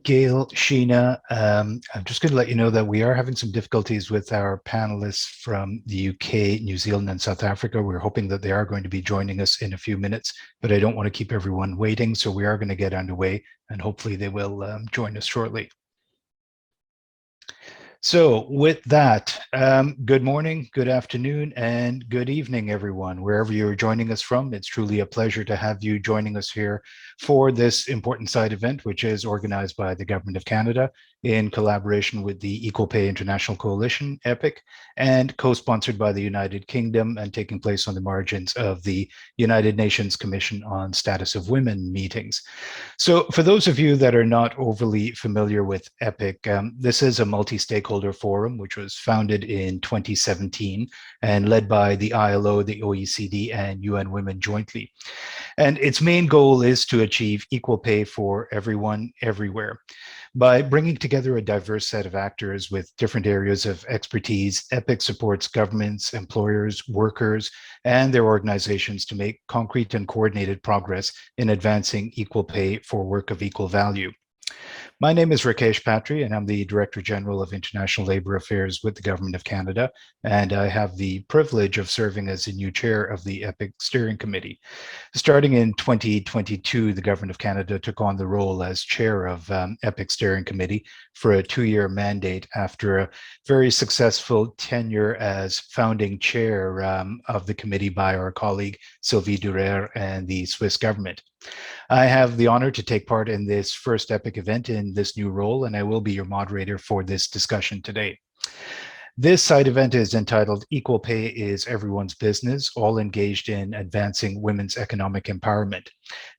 Gail, Sheena, I'm just going to let you know that we are having some difficulties with our panelists from the UK, New Zealand, and South Africa. We're hoping that they are going to be joining us in a few minutes, but I don't want to keep everyone waiting. So we are going to get underway and hopefully they will join us shortly. So with that, good morning, good afternoon, and good evening, everyone, wherever you're joining us from. It's truly a pleasure to have you joining us here for this important side event, which is organized by the Government of Canada in collaboration with the Equal Pay International Coalition, EPIC, and co-sponsored by the United Kingdom and taking place on the margins of the United Nations Commission on Status of Women meetings. So for those of you that are not overly familiar with EPIC, this is a multi-stakeholder forum which was founded in 2017 and led by the ILO, the OECD, and UN Women jointly. And its main goal is to achieve equal pay for everyone, everywhere. By bringing together a diverse set of actors with different areas of expertise, EPIC supports governments, employers, workers, and their organizations to make concrete and coordinated progress in advancing equal pay for work of equal value. My name is Rakesh Patri, and I'm the Director General of International Labour Affairs with the Government of Canada. And I have the privilege of serving as the new chair of the EPIC Steering Committee. Starting in 2022, the Government of Canada took on the role as chair of EPIC Steering Committee for a 2-year mandate after a very successful tenure as founding chair of the committee by our colleague Sylvie Durer and the Swiss government. I have the honor to take part in this first EPIC event in this new role, and I will be your moderator for this discussion today. This side event is entitled Equal Pay is Everyone's Business, all engaged in advancing women's economic empowerment.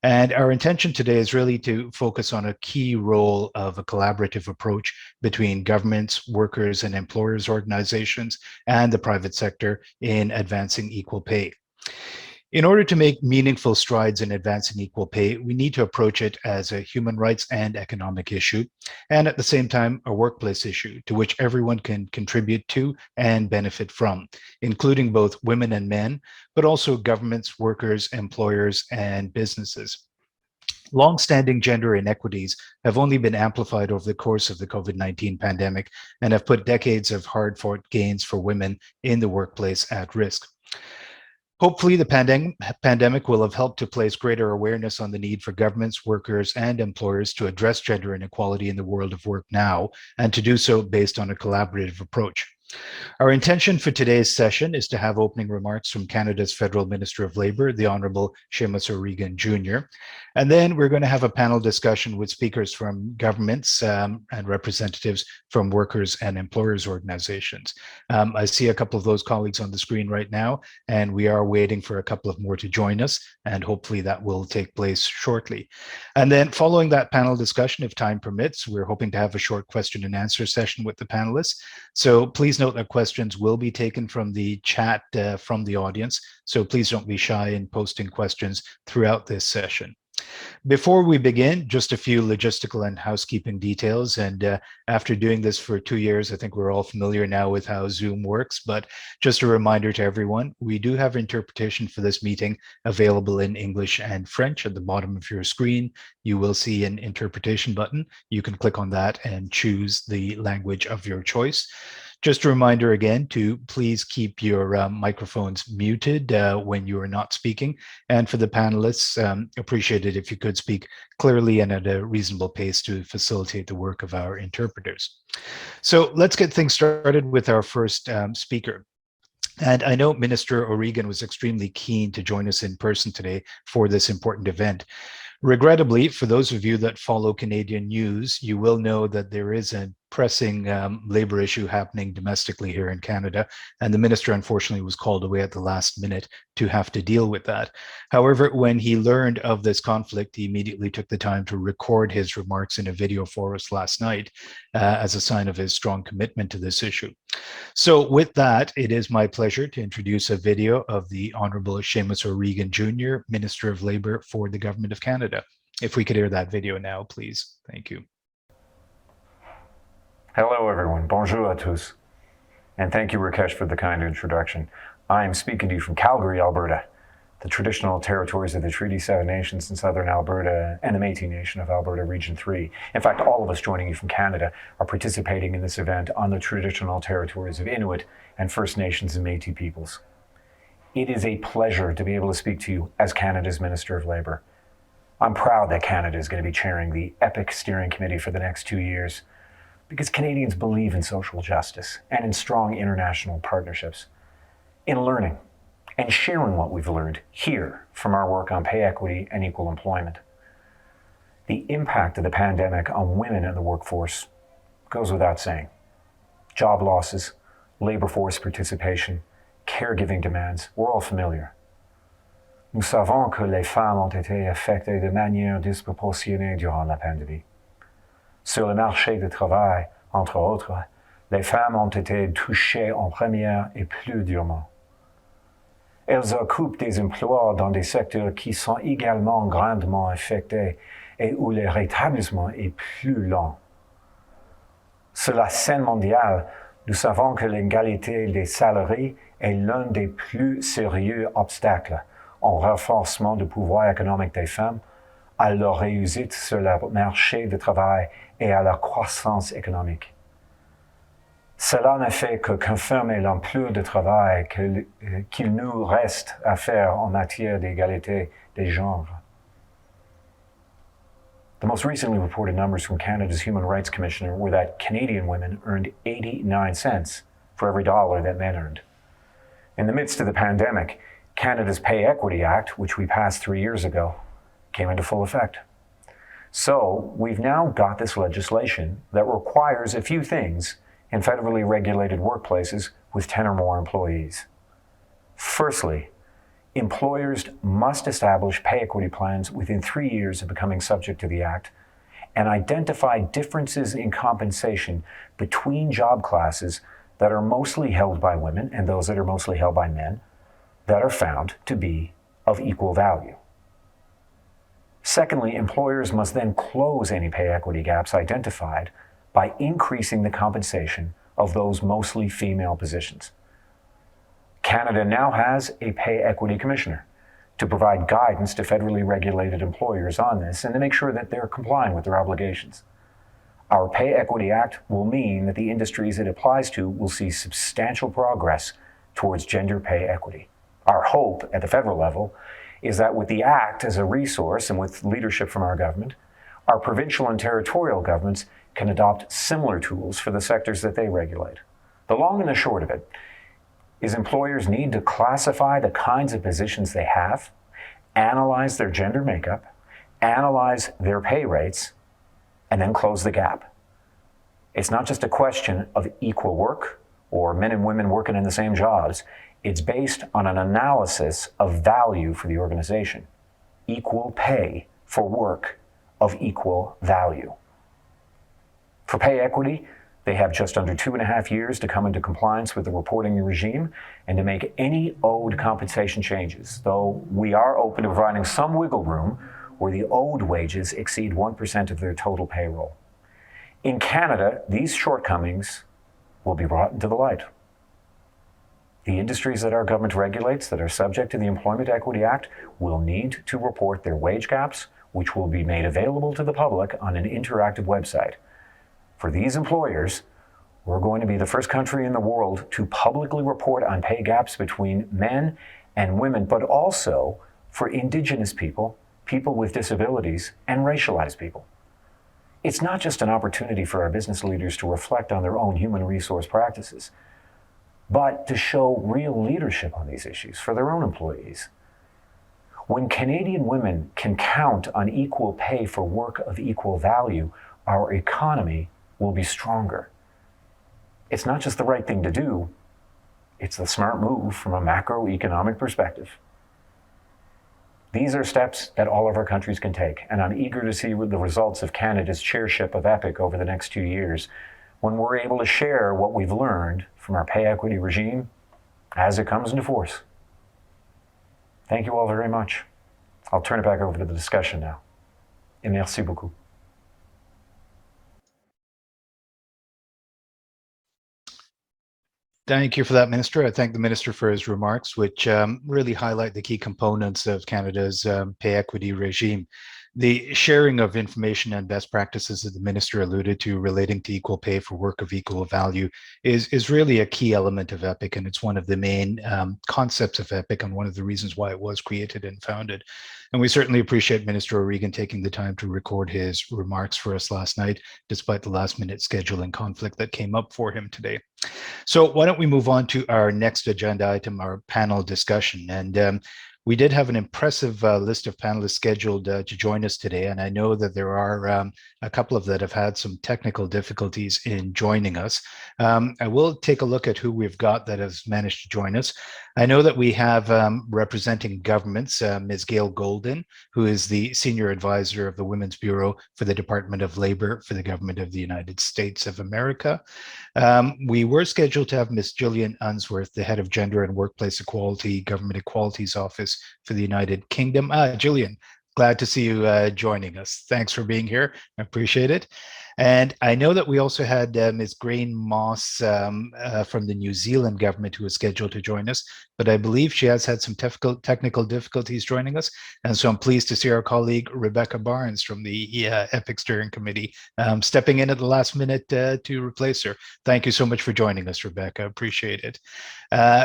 And our intention today is really to focus on a key role of a collaborative approach between governments, workers, and employers organizations, and the private sector in advancing equal pay. In order to make meaningful strides in advancing equal pay, we need to approach it as a human rights and economic issue, and at the same time, a workplace issue to which everyone can contribute to and benefit from, including both women and men, but also governments, workers, employers, and businesses. Long-standing gender inequities have only been amplified over the course of the COVID-19 pandemic and have put decades of hard-fought gains for women in the workplace at risk. Hopefully, the pandemic will have helped to place greater awareness on the need for governments, workers, and employers to address gender inequality in the world of work now, and to do so based on a collaborative approach. Our intention for today's session is to have opening remarks from Canada's Federal Minister of Labour, the Honourable Seamus O'Regan Jr. And then we're going to have a panel discussion with speakers from governments and representatives from workers and employers organizations. I see a couple of those colleagues on the screen right now, and we are waiting for a couple of more to join us, and hopefully that will take place shortly. And then following that panel discussion, if time permits, we're hoping to have a short question and answer session with the panelists. So please note that questions will be taken from the chat from the audience. So please don't be shy in posting questions throughout this session. Before we begin, just a few logistical and housekeeping details. And after doing this for 2 years, I think we're all familiar now with how Zoom works. But just a reminder to everyone, we do have interpretation for this meeting available in English and French. At the bottom of your screen, you will see an interpretation button. You can click on that and choose the language of your choice. Just a reminder again to please keep your microphones muted when you are not speaking. And for the panelists, appreciate it if you could speak clearly and at a reasonable pace to facilitate the work of our interpreters. So let's get things started with our first speaker. And I know Minister O'Regan was extremely keen to join us in person today for this important event. Regrettably, for those of you that follow Canadian news, you will know that there is a pressing labor issue happening domestically here in Canada, and the minister unfortunately was called away at the last minute to have to deal with that. However, when he learned of this conflict, he immediately took the time to record his remarks in a video for us last night as a sign of his strong commitment to this issue. So with that, it is my pleasure to introduce a video of the Honourable Seamus O'Regan Jr., Minister of Labour for the Government of Canada. If we could hear that video now, please. Thank you. Hello, everyone. Bonjour à tous. And thank you, Rakesh, for the kind introduction. I am speaking to you from Calgary, Alberta. the traditional territories of the Treaty 7 nations in southern Alberta and the Métis Nation of Alberta Region 3. In fact, all of us joining you from Canada are participating in this event on the traditional territories of Inuit and First Nations and Métis peoples. It is a pleasure to be able to speak to you as Canada's Minister of Labour. I'm proud that Canada is going to be chairing the EPIC Steering Committee for the next 2 years because Canadians believe in social justice and in strong international partnerships, in learning and sharing what we've learned here from our work on pay equity and equal employment. The impact of the pandemic on women in the workforce goes without saying. Job losses, labor force participation, caregiving demands, we're all familiar. Nous savons que les femmes ont été affectées de manière disproportionnée durant la pandémie. Sur le marché du travail, entre autres, les femmes ont été touchées en première et plus durement. Elles occupent des emplois dans des secteurs qui sont également grandement affectés et où le rétablissement est plus lent. Sur la scène mondiale, nous savons que l'égalité des salariés est l'un des plus sérieux obstacles au renforcement du pouvoir économique des femmes, à leur réussite sur le marché du travail et à leur croissance économique. Cela ne fait que confirmer l'ampleur du travail qu'il nous reste à faire en matière d'égalité des genres. The most recently reported numbers from Canada's Human Rights Commissioner were that Canadian women earned 89 cents for every dollar that men earned. In the midst of the pandemic, Canada's Pay Equity Act, which we passed 3 years ago, came into full effect. So we've now got this legislation that requires a few things in federally regulated workplaces with 10 or more employees. Firstly, employers must establish pay equity plans within 3 years of becoming subject to the Act and identify differences in compensation between job classes that are mostly held by women and those that are mostly held by men that are found to be of equal value. Secondly, employers must then close any pay equity gaps identified by increasing the compensation of those mostly female positions. Canada now has a Pay Equity Commissioner to provide guidance to federally regulated employers on this and to make sure that they're complying with their obligations. Our Pay Equity Act will mean that the industries it applies to will see substantial progress towards gender pay equity. Our hope at the federal level is that with the Act as a resource and with leadership from our government, our provincial and territorial governments can adopt similar tools for the sectors that they regulate. The long and the short of it is employers need to classify the kinds of positions they have, analyze their gender makeup, analyze their pay rates, and then close the gap. It's not just a question of equal work or men and women working in the same jobs. It's based on an analysis of value for the organization. Equal pay for work of equal value. For pay equity, they have just under 2.5 years to come into compliance with the reporting regime and to make any owed compensation changes, though we are open to providing some wiggle room where the owed wages exceed 1% of their total payroll. In Canada, these shortcomings will be brought into the light. The industries that our government regulates that are subject to the Employment Equity Act will need to report their wage gaps, which will be made available to the public on an interactive website. For these employers, we're going to be the first country in the world to publicly report on pay gaps between men and women, but also for Indigenous people, people with disabilities, and racialized people. It's not just an opportunity for our business leaders to reflect on their own human resource practices, but to show real leadership on these issues for their own employees. When Canadian women can count on equal pay for work of equal value, our economy will be stronger. It's not just the right thing to do, it's the smart move from a macroeconomic perspective. These are steps that all of our countries can take, and I'm eager to see the results of Canada's chairship of EPIC over the next 2 years, when we're able to share what we've learned from our pay equity regime as it comes into force. Thank you all very much. I'll turn it back over to the discussion now. Et merci beaucoup. Thank you for that, Minister. I thank the Minister for his remarks, which really highlight the key components of Canada's pay equity regime. The sharing of information and best practices that the Minister alluded to relating to equal pay for work of equal value is really a key element of EPIC, and it's one of the main concepts of EPIC and one of the reasons why it was created and founded. And we certainly appreciate Minister O'Regan taking the time to record his remarks for us last night, despite the last-minute scheduling conflict that came up for him today. So why don't we move on to our next agenda item, our panel discussion. And we did have an impressive list of panelists scheduled to join us today. And I know that there are a couple of that have had some technical difficulties in joining us. I will take a look at who we've got that has managed to join us. I know that we have representing governments, Ms. Gail Golden, who is the Senior Advisor of the Women's Bureau for the Department of Labor for the Government of the United States of America. We were scheduled to have Ms. Gillian Unsworth, the Head of Gender and Workplace Equality, Government Equalities Office for the United Kingdom. Gillian, glad to see you joining us. Thanks for being here. I appreciate it. And I know that we also had Ms. Grain Moss from the New Zealand government who was scheduled to join us, but I believe she has had some technical difficulties joining us. And so I'm pleased to see our colleague Rebecca Barnes from the EPIC Steering Committee stepping in at the last minute to replace her. Thank you so much for joining us, Rebecca. Appreciate it.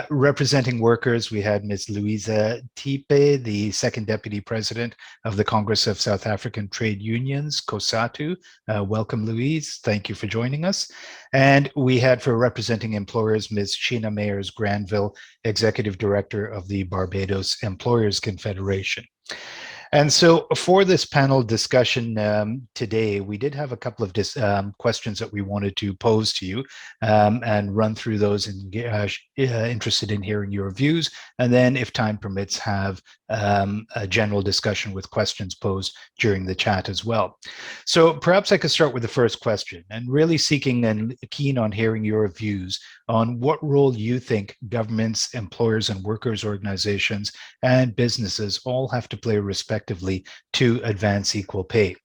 Representing workers, we had Ms. Louisa Tipe, the second deputy president of the Congress of South African Trade Unions, COSATU. Welcome, Louise. Thank you for joining us. And we had for representing employers, Ms. Sheena Mayers Granville, executive director of the Barbados Employers Confederation. And so for this panel discussion today, we did have a couple of questions that we wanted to pose to you and run through those and interested in hearing your views. And then if time permits, have a general discussion with questions posed during the chat as well. So perhaps I could start with the first question and really seeking and keen on hearing your views on what role you think governments, employers and workers organizations and businesses all have to play respectively to advance equal pay.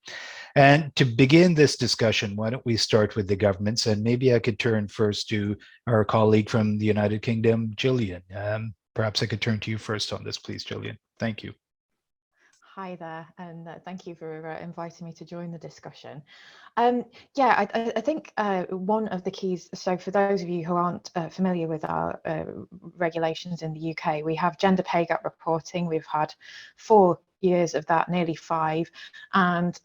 And to begin this discussion, why don't we start with the governments? And maybe I could turn first to our colleague from the United Kingdom, Gillian. Perhaps I could turn to you first on this, please, Gillian. Thank you. Hi there, and thank you for inviting me to join the discussion. Yeah, I think one of the keys, so for those of you who aren't familiar with our regulations in the UK, we have gender pay gap reporting. We've had 4 years of that, nearly 5, and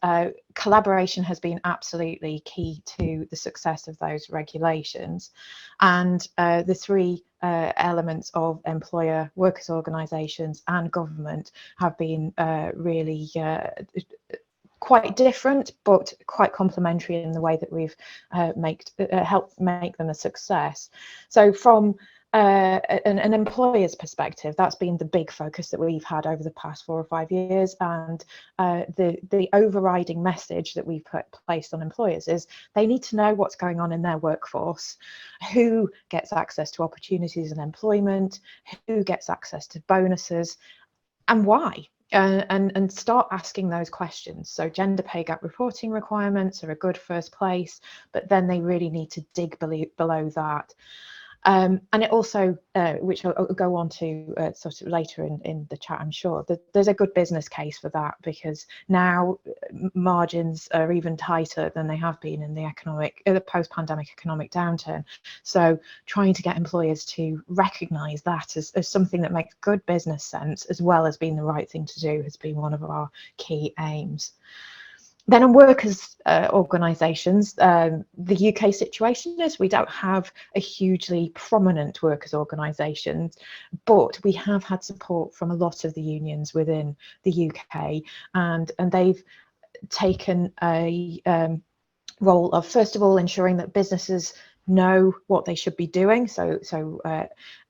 collaboration has been absolutely key to the success of those regulations. And the 3 elements of employer, workers' organisations and government have been really quite different, but quite complementary in the way that we've helped make them a success. So from an employer's perspective, that's been the big focus that we've had over the past 4 or 5 years, and the overriding message that we've placed on employers is they need to know what's going on in their workforce, who gets access to opportunities and employment, who gets access to bonuses, and why. And start asking those questions. So gender pay gap reporting requirements are a good first place, but then they really need to dig below that. And it also, which I'll go on to sort of later in the chat, I'm sure, that there's a good business case for that, because now margins are even tighter than they have been in the post-pandemic economic downturn. So trying to get employers to recognise that as something that makes good business sense, as well as being the right thing to do, has been one of our key aims. Then on workers' organisations, the UK situation is we don't have a hugely prominent workers' organisations, but we have had support from a lot of the unions within the UK, and they've taken a role of, first of all, ensuring that businesses know what they should be doing, so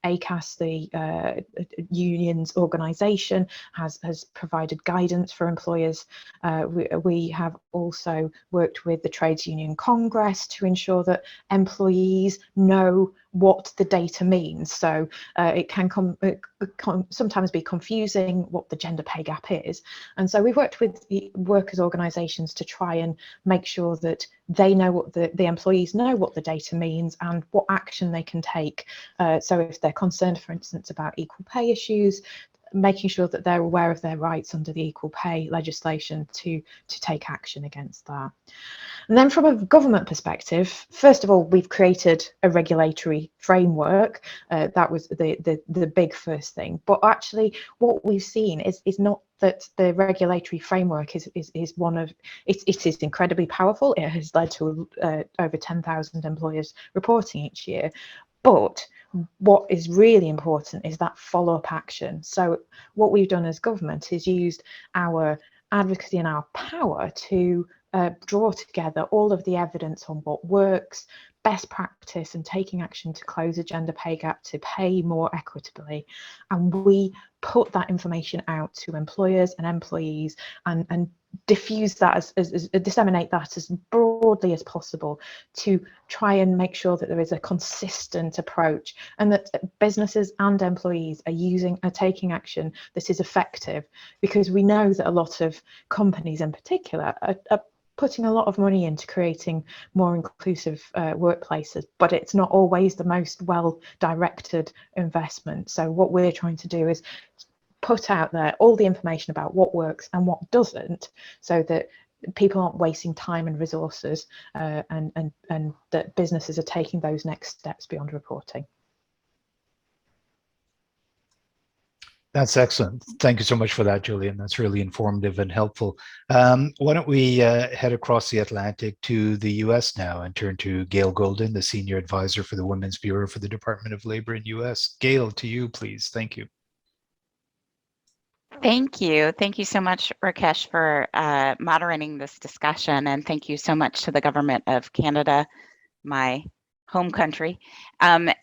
ACAS, the union's organisation, has provided guidance for employers. We have also worked with the Trades Union Congress to ensure that employees know what the data means. So it can sometimes be confusing what the gender pay gap is. And so we've worked with the workers' organisations to try and make sure that they know what the employees know what the data means and what action they can take. So if they're concerned, for instance, about equal pay issues, making sure that they're aware of their rights under the equal pay legislation to take action against that. And then from a government perspective, first of all, we've created a regulatory framework. That was the big first thing. But actually, what we've seen is not that the regulatory framework is one of, it is incredibly powerful. It has led to over 10,000 employers reporting each year. But what is really important is that follow-up action. So what we've done as government is used our advocacy and our power to draw together all of the evidence on what works, best practice, and taking action to close a gender pay gap, to pay more equitably. And we put that information out to employers and employees and diffuse that disseminate that as broadly as possible to try and make sure that there is a consistent approach and that businesses and employees are taking action that is effective, because we know that a lot of companies in particular are putting a lot of money into creating more inclusive workplaces, but it's not always the most well-directed investment. So what we're trying to do is put out there all the information about what works and what doesn't, so that people aren't wasting time and resources, and that businesses are taking those next steps beyond reporting. That's excellent. Thank you so much for that, Julian. That's really informative and helpful. Why don't we head across the Atlantic to the US now and turn to Gail Golden, the Senior Advisor for the Women's Bureau for the Department of Labor in US. Gail, to you, please. Thank you. Thank you. Thank you so much, Rakesh, for moderating this discussion. And thank you so much to the Government of Canada, my home country, and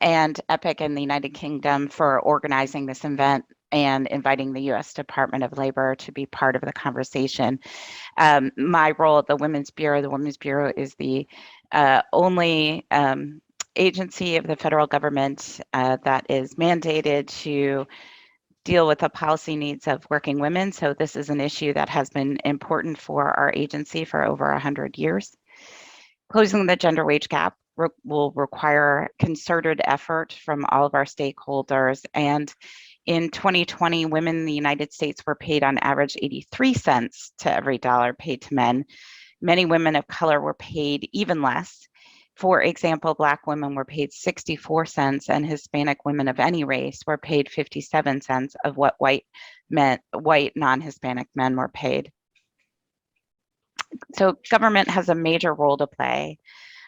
EPIC and the United Kingdom for organizing this event and inviting the U.S. Department of Labor to be part of the conversation. My role at the Women's Bureau is the only agency of the federal government that is mandated to deal with the policy needs of working women. So this is an issue that has been important for our agency for over 100 years. Closing the gender wage gap will require concerted effort from all of our stakeholders. And in 2020, women in the United States were paid on average 83 cents to every dollar paid to men. Many women of color were paid even less. For example, Black women were paid 64 cents and Hispanic women of any race were paid 57 cents of what white non-Hispanic men were paid. So government has a major role to play.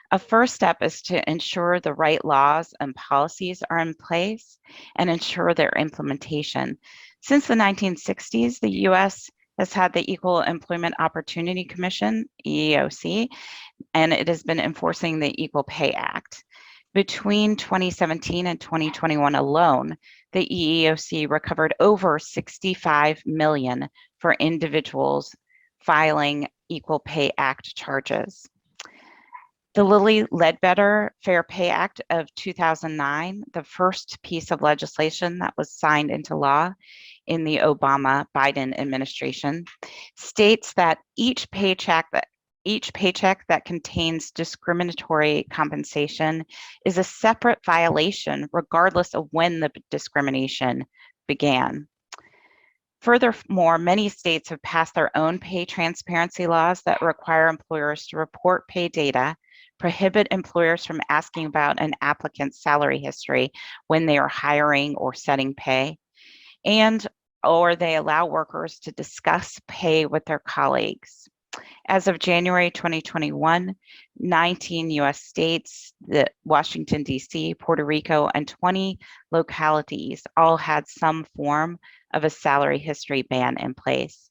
A first step is to ensure the right laws and policies are in place and ensure their implementation. Since the 1960s, the U.S. has had the Equal Employment Opportunity Commission, EEOC, and it has been enforcing the Equal Pay Act. Between 2017 and 2021 alone, the EEOC recovered over $65 million for individuals filing Equal Pay Act charges. The Lilly Ledbetter Fair Pay Act of 2009, the first piece of legislation that was signed into law in the Obama-Biden administration, states that each paycheck that contains discriminatory compensation is a separate violation regardless of when the discrimination began. Furthermore, many states have passed their own pay transparency laws that require employers to report pay data, prohibit employers from asking about an applicant's salary history when they are hiring or setting pay, or they allow workers to discuss pay with their colleagues. As of January 2021, 19 US states, Washington, D.C., Puerto Rico, and 20 localities all had some form of a salary history ban in place.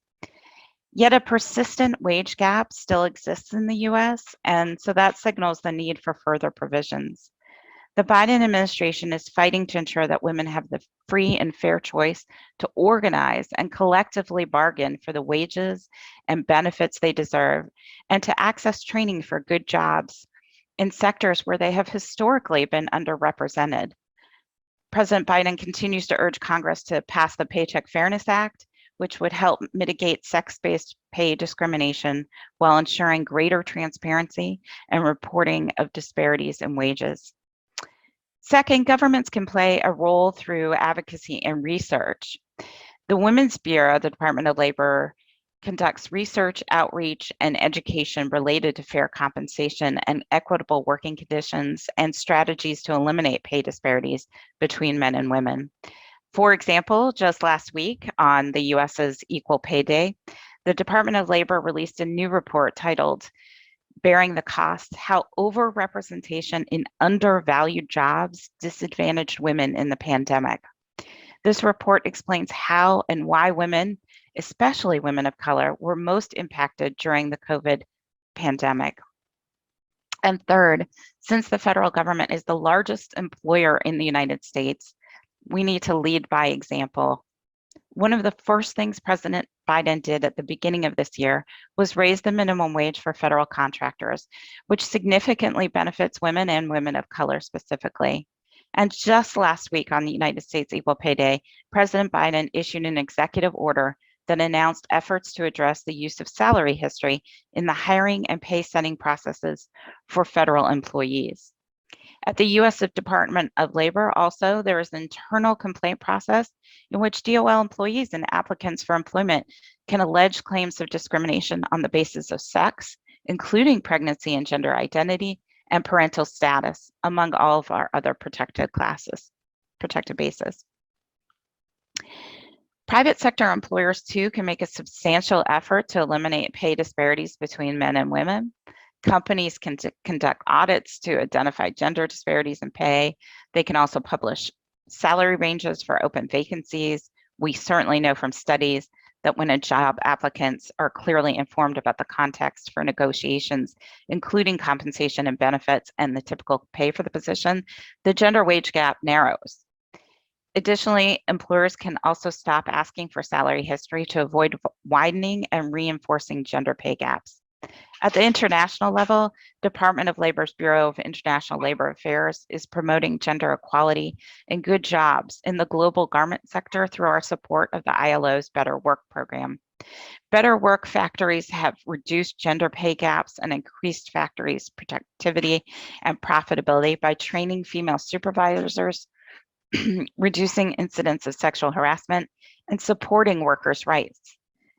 Yet a persistent wage gap still exists in the US, and so that signals the need for further provisions. The Biden administration is fighting to ensure that women have the free and fair choice to organize and collectively bargain for the wages and benefits they deserve, and to access training for good jobs in sectors where they have historically been underrepresented. President Biden continues to urge Congress to pass the Paycheck Fairness Act, which would help mitigate sex-based pay discrimination while ensuring greater transparency and reporting of disparities in wages. Second, governments can play a role through advocacy and research. The Women's Bureau, the Department of Labor, conducts research, outreach, and education related to fair compensation and equitable working conditions and strategies to eliminate pay disparities between men and women. For example, just last week on the US's Equal Pay Day, the Department of Labor released a new report titled Bearing the Cost: How Overrepresentation in Undervalued Jobs Disadvantaged Women in the Pandemic. This report explains how and why women, especially women of color, were most impacted during the COVID pandemic. And third, since the federal government is the largest employer in the United States, we need to lead by example. One of the first things President Biden did at the beginning of this year was raise the minimum wage for federal contractors, which significantly benefits women and women of color specifically. And just last week on the United States Equal Pay Day, President Biden issued an executive order that announced efforts to address the use of salary history in the hiring and pay setting processes for federal employees. At the U.S. Department of Labor, also, there is an internal complaint process in which DOL employees and applicants for employment can allege claims of discrimination on the basis of sex, including pregnancy and gender identity, and parental status, among all of our other protected bases. Private sector employers, too, can make a substantial effort to eliminate pay disparities between men and women. Companies can conduct audits to identify gender disparities in pay. They can also publish salary ranges for open vacancies. We certainly know from studies that when job applicants are clearly informed about the context for negotiations, including compensation and benefits and the typical pay for the position, the gender wage gap narrows. Additionally, employers can also stop asking for salary history to avoid widening and reinforcing gender pay gaps. At the international level, Department of Labor's Bureau of International Labor Affairs is promoting gender equality and good jobs in the global garment sector through our support of the ILO's Better Work program. Better Work factories have reduced gender pay gaps and increased factories' productivity and profitability by training female supervisors, reducing incidents of sexual harassment, and supporting workers' rights.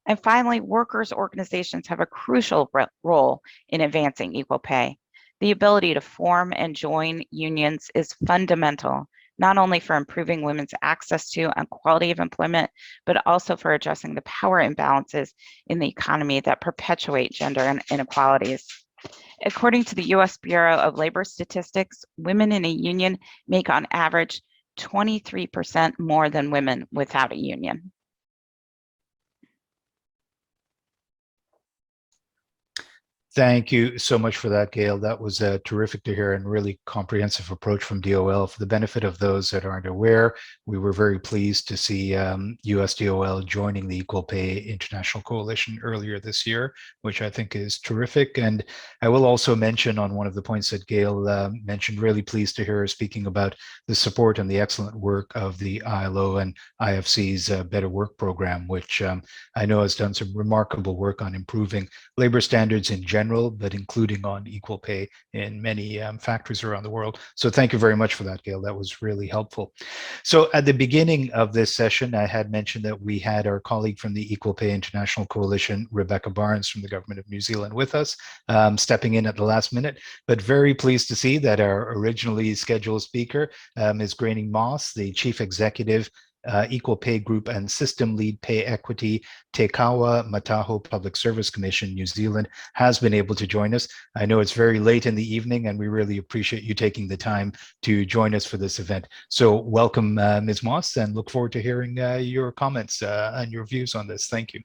And finally, workers' organizations have a crucial role in advancing equal pay. The ability to form and join unions is fundamental, not only for improving women's access to and quality of employment, but also for addressing the power imbalances in the economy that perpetuate gender inequalities. According to the U.S. Bureau of Labor Statistics, women in a union make on average 23% more than women without a union. Thank you so much for that, Gail. That was terrific to hear and really comprehensive approach from DOL. For the benefit of those that aren't aware, we were very pleased to see US DOL joining the Equal Pay International Coalition earlier this year, which I think is terrific. And I will also mention on one of the points that Gail mentioned, really pleased to hear her speaking about the support and the excellent work of the ILO and IFC's Better Work program, which I know has done some remarkable work on improving labor standards in general, but including on equal pay in many factories around the world. So thank you very much for that, Gail. That was really helpful. So at the beginning of this session, I had mentioned that we had our colleague from the Equal Pay International Coalition, Rebecca Barnes from the Government of New Zealand with us, stepping in at the last minute, but very pleased to see that our originally scheduled speaker, Ms. Granny Moss, the Chief Executive Equal Pay Group and System Lead Pay Equity, Te Kawa Mataho Public Service Commission, New Zealand, has been able to join us. I know it's very late in the evening and we really appreciate you taking the time to join us for this event. So welcome, Ms. Moss, and look forward to hearing your comments and your views on this. Thank you.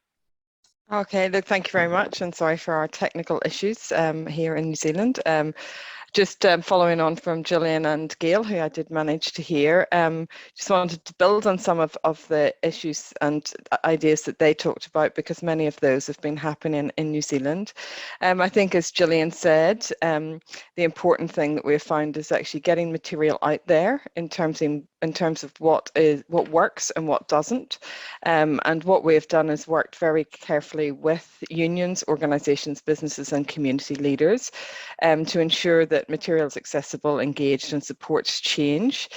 Okay, look, thank you very much, and sorry for our technical issues here in New Zealand. Just following on from Gillian and Gail, who I did manage to hear, just wanted to build on some of the issues and ideas that they talked about, because many of those have been happening in New Zealand. I think, as Gillian said, the important thing that we've found is actually getting material out there in terms of what works and what doesn't. And what we've done is worked very carefully with unions, organisations, businesses and community leaders to ensure that material is accessible, engaged and supports change.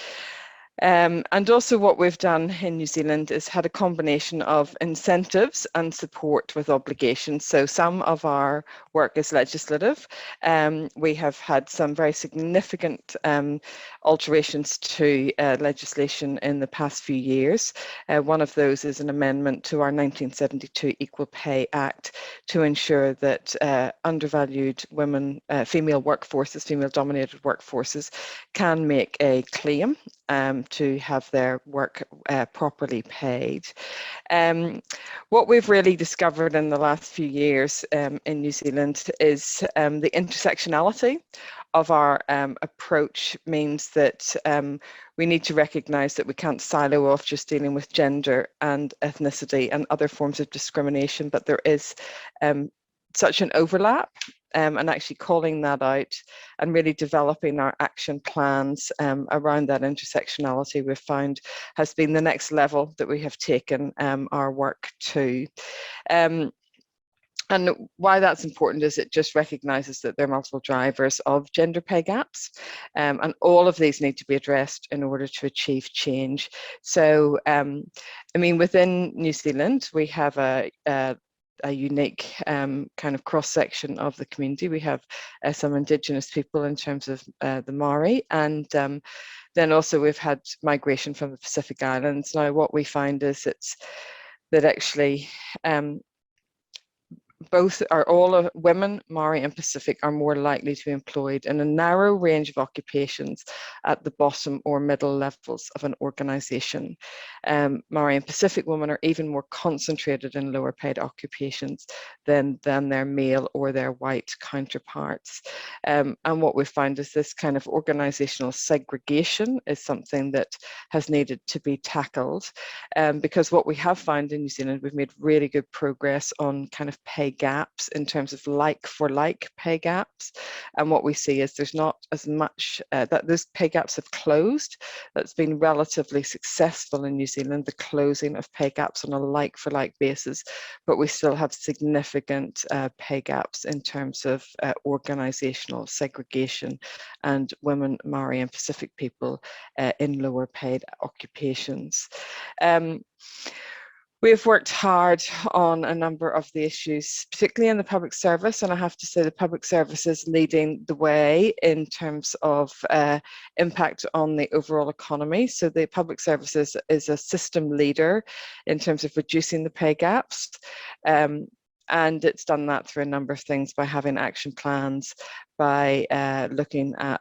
And also what we've done in New Zealand is had a combination of incentives and support with obligations. So some of our work is legislative. We have had some very significant alterations to legislation in the past few years. One of those is an amendment to our 1972 Equal Pay Act to ensure that undervalued women, female workforces, female-dominated workforces can make a claim to have their work properly paid. What we've really discovered in the last few years in New Zealand is the intersectionality of our approach means that we need to recognise that we can't silo off just dealing with gender and ethnicity and other forms of discrimination, but there is such an overlap. And actually calling that out and really developing our action plans around that intersectionality, we've found has been the next level that we have taken our work to. And why that's important is it just recognises that there are multiple drivers of gender pay gaps, and all of these need to be addressed in order to achieve change. So, I mean, within New Zealand, we have a unique kind of cross-section of the community. We have some Indigenous people in terms of the Maori, and then also we've had migration from the Pacific Islands. Now what we find is that actually all women, Maori and Pacific, are more likely to be employed in a narrow range of occupations at the bottom or middle levels of an organisation. Maori and Pacific women are even more concentrated in lower paid occupations than their male or their white counterparts. And what we find is this kind of organisational segregation is something that has needed to be tackled, because what we have found in New Zealand, we've made really good progress on kind of pay gaps in terms of like for like pay gaps, and what we see is there's not as much that those pay gaps have closed. That's been relatively successful in New Zealand, the closing of pay gaps on a like for like basis, but we still have significant pay gaps in terms of organisational segregation and women, Maori and Pacific people in lower paid occupations. We have worked hard on a number of the issues, particularly in the public service, and I have to say the public service is leading the way in terms of impact on the overall economy. So the public service is a system leader in terms of reducing the pay gaps. And it's done that through a number of things, by having action plans, by looking at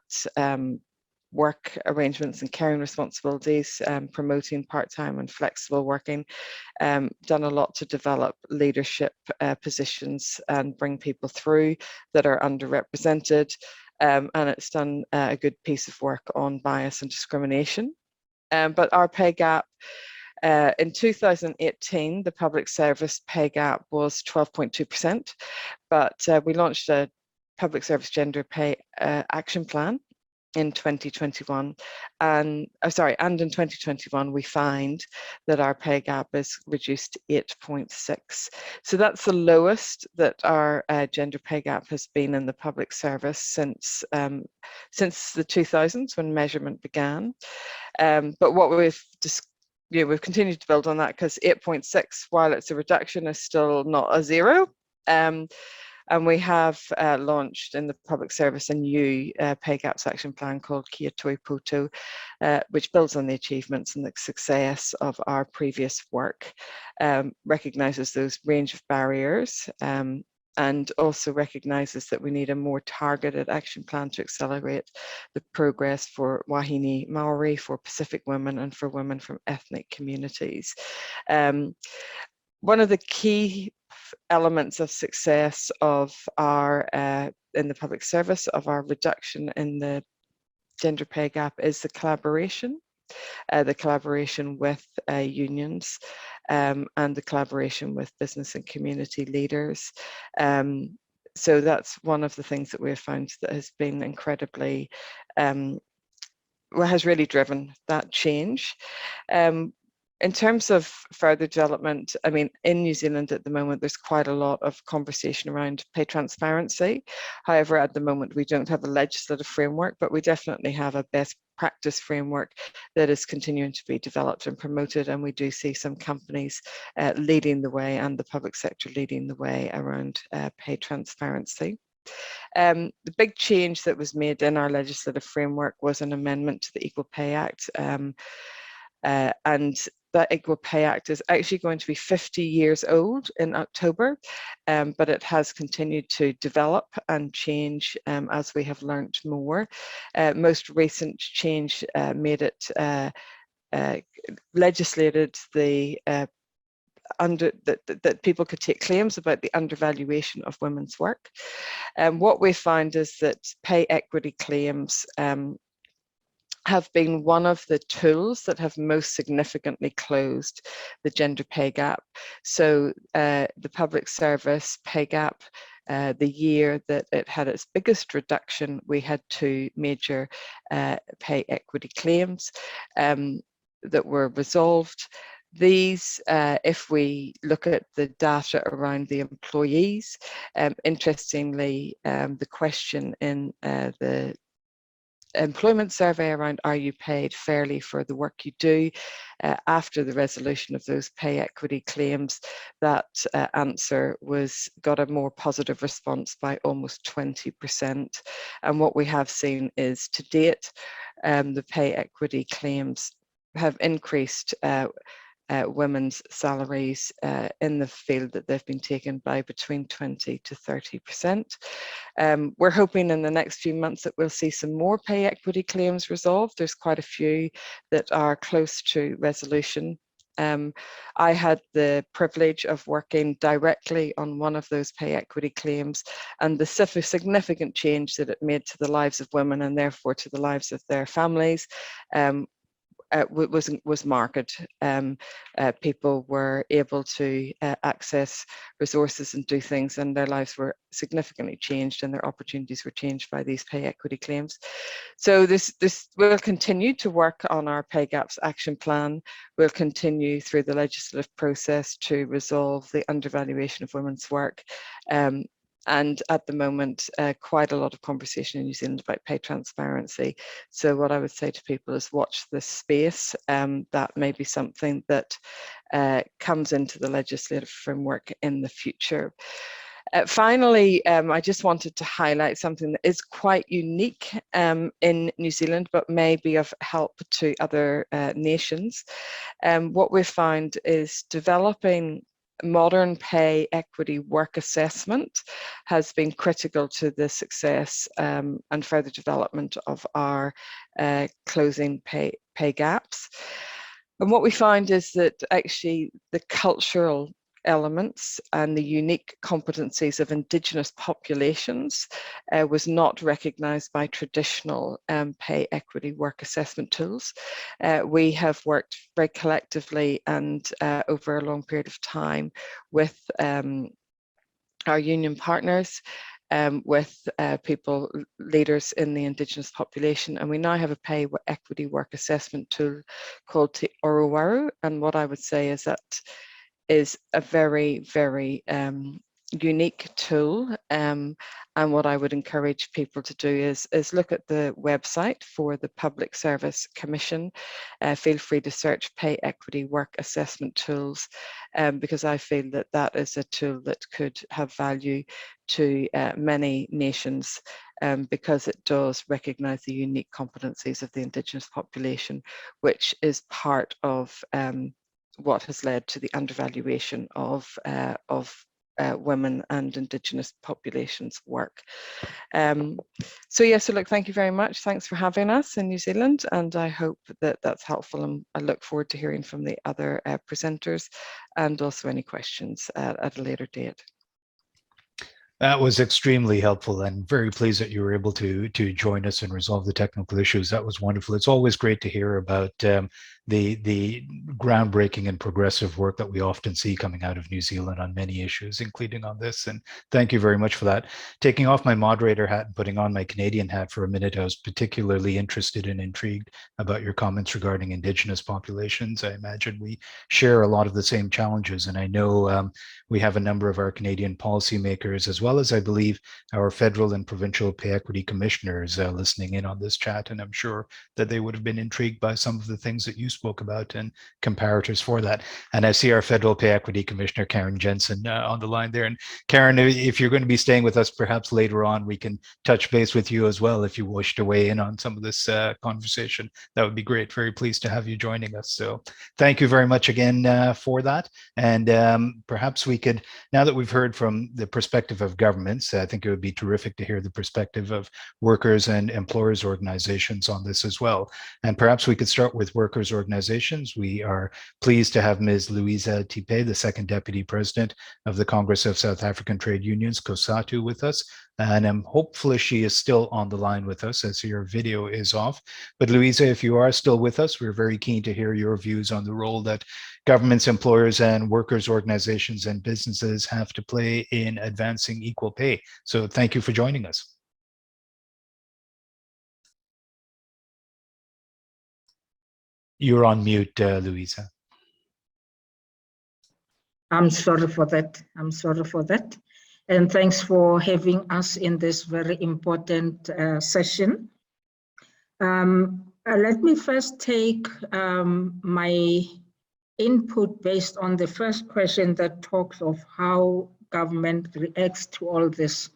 work arrangements and caring responsibilities, promoting part-time and flexible working, done a lot to develop leadership positions and bring people through that are underrepresented, and it's done a good piece of work on bias and discrimination. But our pay gap, in 2018, the public service pay gap was 12.2%, but we launched a public service gender pay action plan in 2021, and in 2021 we find that our pay gap is reduced to 8.6. So that's the lowest that our gender pay gap has been in the public service since the 2000s, when measurement began. But what we've continued to build on that, because 8.6, while it's a reduction, is still not a zero. And we have launched in the public service a new pay gaps action plan called Kia Toi Poto, which builds on the achievements and the success of our previous work, recognises those range of barriers, and also recognises that we need a more targeted action plan to accelerate the progress for Wahine Maori, for Pacific women, and for women from ethnic communities. One of the key elements of success of our in the public service of our reduction in the gender pay gap is the collaboration with unions, and the collaboration with business and community leaders. So that's one of the things that we've found that has been incredibly, has really driven that change. In terms of further development, I mean, in New Zealand at the moment, there's quite a lot of conversation around pay transparency. However, at the moment, we don't have a legislative framework, but we definitely have a best practice framework that is continuing to be developed and promoted. And we do see some companies leading the way, and the public sector leading the way around pay transparency. The big change that was made in our legislative framework was an amendment to the Equal Pay Act. And that Equal Pay Act is actually going to be 50 years old in October, but it has continued to develop and change as we have learnt more. Most recent change made it legislated the that people could take claims about the undervaluation of women's work. What we found is that pay equity claims have been one of the tools that have most significantly closed the gender pay gap. So the public service pay gap, the year that it had its biggest reduction, we had 2 major pay equity claims that were resolved. These, if we look at the data around the employees, interestingly, the question in the employment survey around are you paid fairly for the work you do, after the resolution of those pay equity claims, that answer got a more positive response by almost 20%. And what we have seen is, to date, the pay equity claims have increased women's salaries in the field that they've been taken by between 20 to 30%. We're hoping in the next few months that we'll see some more pay equity claims resolved. There's quite a few that are close to resolution. I had the privilege of working directly on one of those pay equity claims, and the significant change that it made to the lives of women, and therefore to the lives of their families, was marked. People were able to access resources and do things, and their lives were significantly changed, and their opportunities were changed by these pay equity claims. So this will continue to work on our pay gaps action plan. We'll continue through the legislative process to resolve the undervaluation of women's work. And at the moment, quite a lot of conversation in New Zealand about pay transparency. So what I would say to people is watch this space. That may be something that comes into the legislative framework in the future. Finally, I just wanted to highlight something that is quite unique in New Zealand, but may be of help to other nations. What we've found is developing modern pay equity work assessment has been critical to the success and further development of our closing pay gaps. And what we find is that actually the cultural elements and the unique competencies of Indigenous populations was not recognised by traditional pay equity work assessment tools. We have worked very collectively and over a long period of time with our union partners, with people, leaders in the Indigenous population, and we now have a pay equity work assessment tool called Te Orowaru. And what I would say is that is a very, very unique tool, and what I would encourage people to do is look at the website for the Public Service Commission. Feel free to search pay equity work assessment tools, because I feel that that is a tool that could have value to many nations, because it does recognise the unique competencies of the Indigenous population, which is part of what has led to the undervaluation of women and Indigenous populations' work. So look, thank you very much. Thanks for having us in New Zealand, and I hope that that's helpful, and I look forward to hearing from the other presenters, and also any questions at a later date. That was extremely helpful, and very pleased that you were able to join us and resolve the technical issues. That was wonderful. It's always great to hear about the groundbreaking and progressive work that we often see coming out of New Zealand on many issues, including on this. And thank you very much for that. Taking off my moderator hat and putting on my Canadian hat for a minute, I was particularly interested and intrigued about your comments regarding Indigenous populations. I imagine we share a lot of the same challenges, and I know we have a number of our Canadian policymakers, as well as I believe our federal and provincial pay equity commissioners listening in on this chat, and I'm sure that they would have been intrigued by some of the things that you spoke about and comparators for that. And I see our federal pay equity commissioner, Karen Jensen, on the line there. And Karen, if you're going to be staying with us, perhaps later on, we can touch base with you as well if you wish to weigh in on some of this conversation. That would be great. Very pleased to have you joining us. So thank you very much again for that. And perhaps we could, now that we've heard from the perspective of governments, I think it would be terrific to hear the perspective of workers and employers organizations on this as well. And perhaps we could start with workers organizations. We are pleased to have Ms. Louisa Tipe, the second deputy president of the Congress of South African Trade Unions, COSATU, with us. And hopefully she is still on the line with us as your video is off. But Louisa, if you are still with us, we're very keen to hear your views on the role that governments, employers, and workers' organizations and businesses have to play in advancing equal pay. So thank you for joining us. You're on mute, Louisa. I'm sorry for that. I'm sorry for that. And thanks for having us in this very important session. Let me first take my input based on the first question that talks of how government reacts to all this.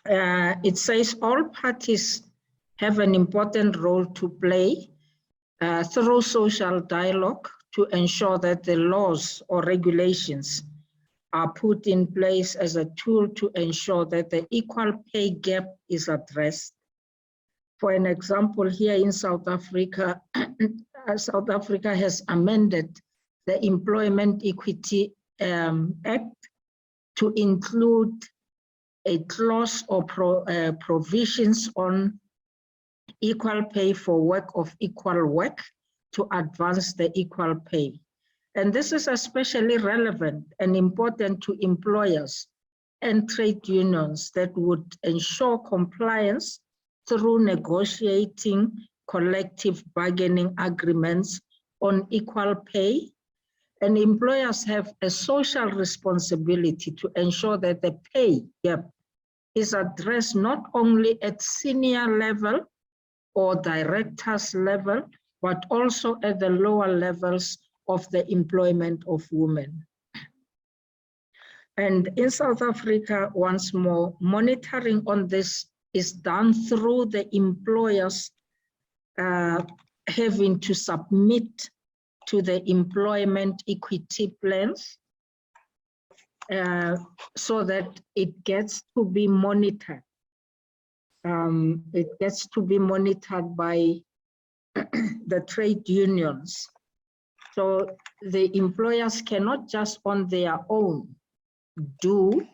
It says all parties have an important role to play through social dialogue to ensure that the laws or regulations are put in place as a tool to ensure that the equal pay gap is addressed. For an example, here in South Africa, South Africa has amended the Employment Equity Act to include a clause or provisions on equal pay for work of equal work to advance the equal pay. And this is especially relevant and important to employers and trade unions that would ensure compliance through negotiating collective bargaining agreements on equal pay. And employers have a social responsibility to ensure that the pay gap is addressed not only at senior level or directors level, but also at the lower levels of the employment of women. And in South Africa, once more, monitoring on this is done through the employers having to submit to the employment equity plans so that it gets to be monitored. It gets to be monitored by the trade unions. So the employers cannot just on their own do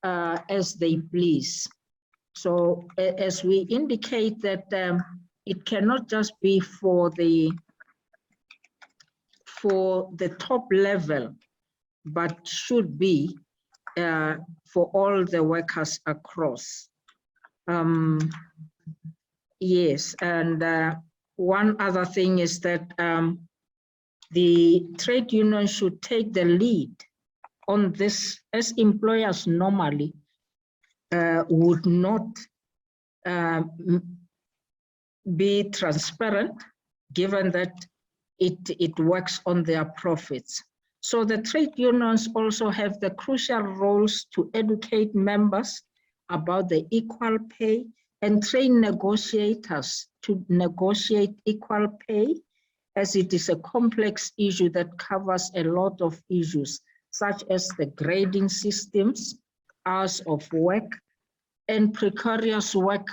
as they please. So as we indicate that it cannot just be for the top level, but should be for all the workers across. Yes, and one other thing is that the trade union should take the lead on this, as employers normally would not be transparent, given that it works on their profits. So the trade unions also have the crucial roles to educate members about the equal pay and train negotiators to negotiate equal pay, as it is a complex issue that covers a lot of issues, such as the grading systems, hours of work, and precarious work,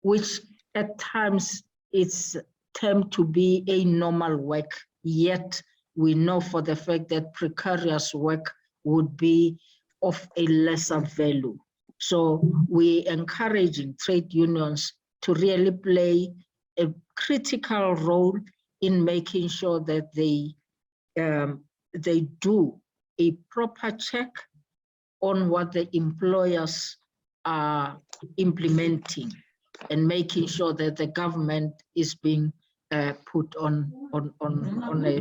which at times it's termed to be a normal work, yet we know for the fact that precarious work would be of a lesser value. So we're encouraging trade unions to really play a critical role in making sure that they do a proper check on what the employers are implementing and making sure that the government is being put on a.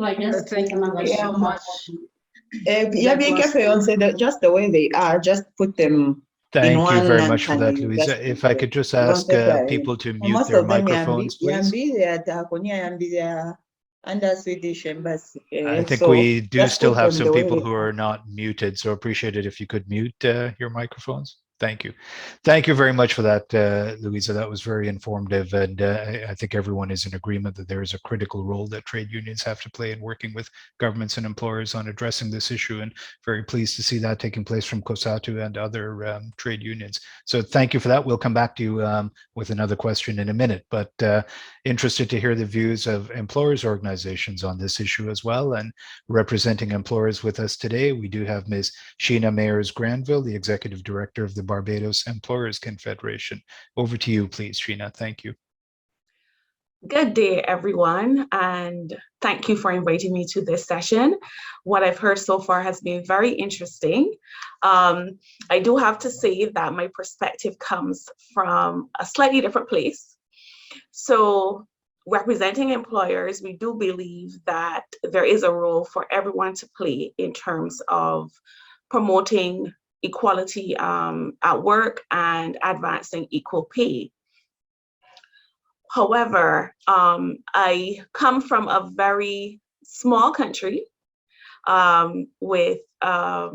Thank you so much. Yeah, be careful and say that just the way they are, just put them. Thank you very much for that, Louisa. If I could just ask people to mute their microphones, please. Under Swedish embassy. I think we do still have some people who are not muted, so appreciate it if you could mute your microphones. Thank you. Thank you very much for that, Louisa. That was very informative. And I think everyone is in agreement that there is a critical role that trade unions have to play in working with governments and employers on addressing this issue. And very pleased to see that taking place from COSATU and other trade unions. So thank you for that. We'll come back to you with another question in a minute, but interested to hear the views of employers organizations on this issue as well. And representing employers with us today, we do have Ms. Sheena Mayers-Granville, the Executive Director of the Barbados Employers Confederation. Over to you, please, Sheena. Thank you. Good day, everyone, and thank you for inviting me to this session. What I've heard so far has been very interesting. I do have to say that my perspective comes from a slightly different place. So, representing employers, we do believe that there is a role for everyone to play in terms of promoting equality at work and advancing equal pay. However, I come from a very small country with a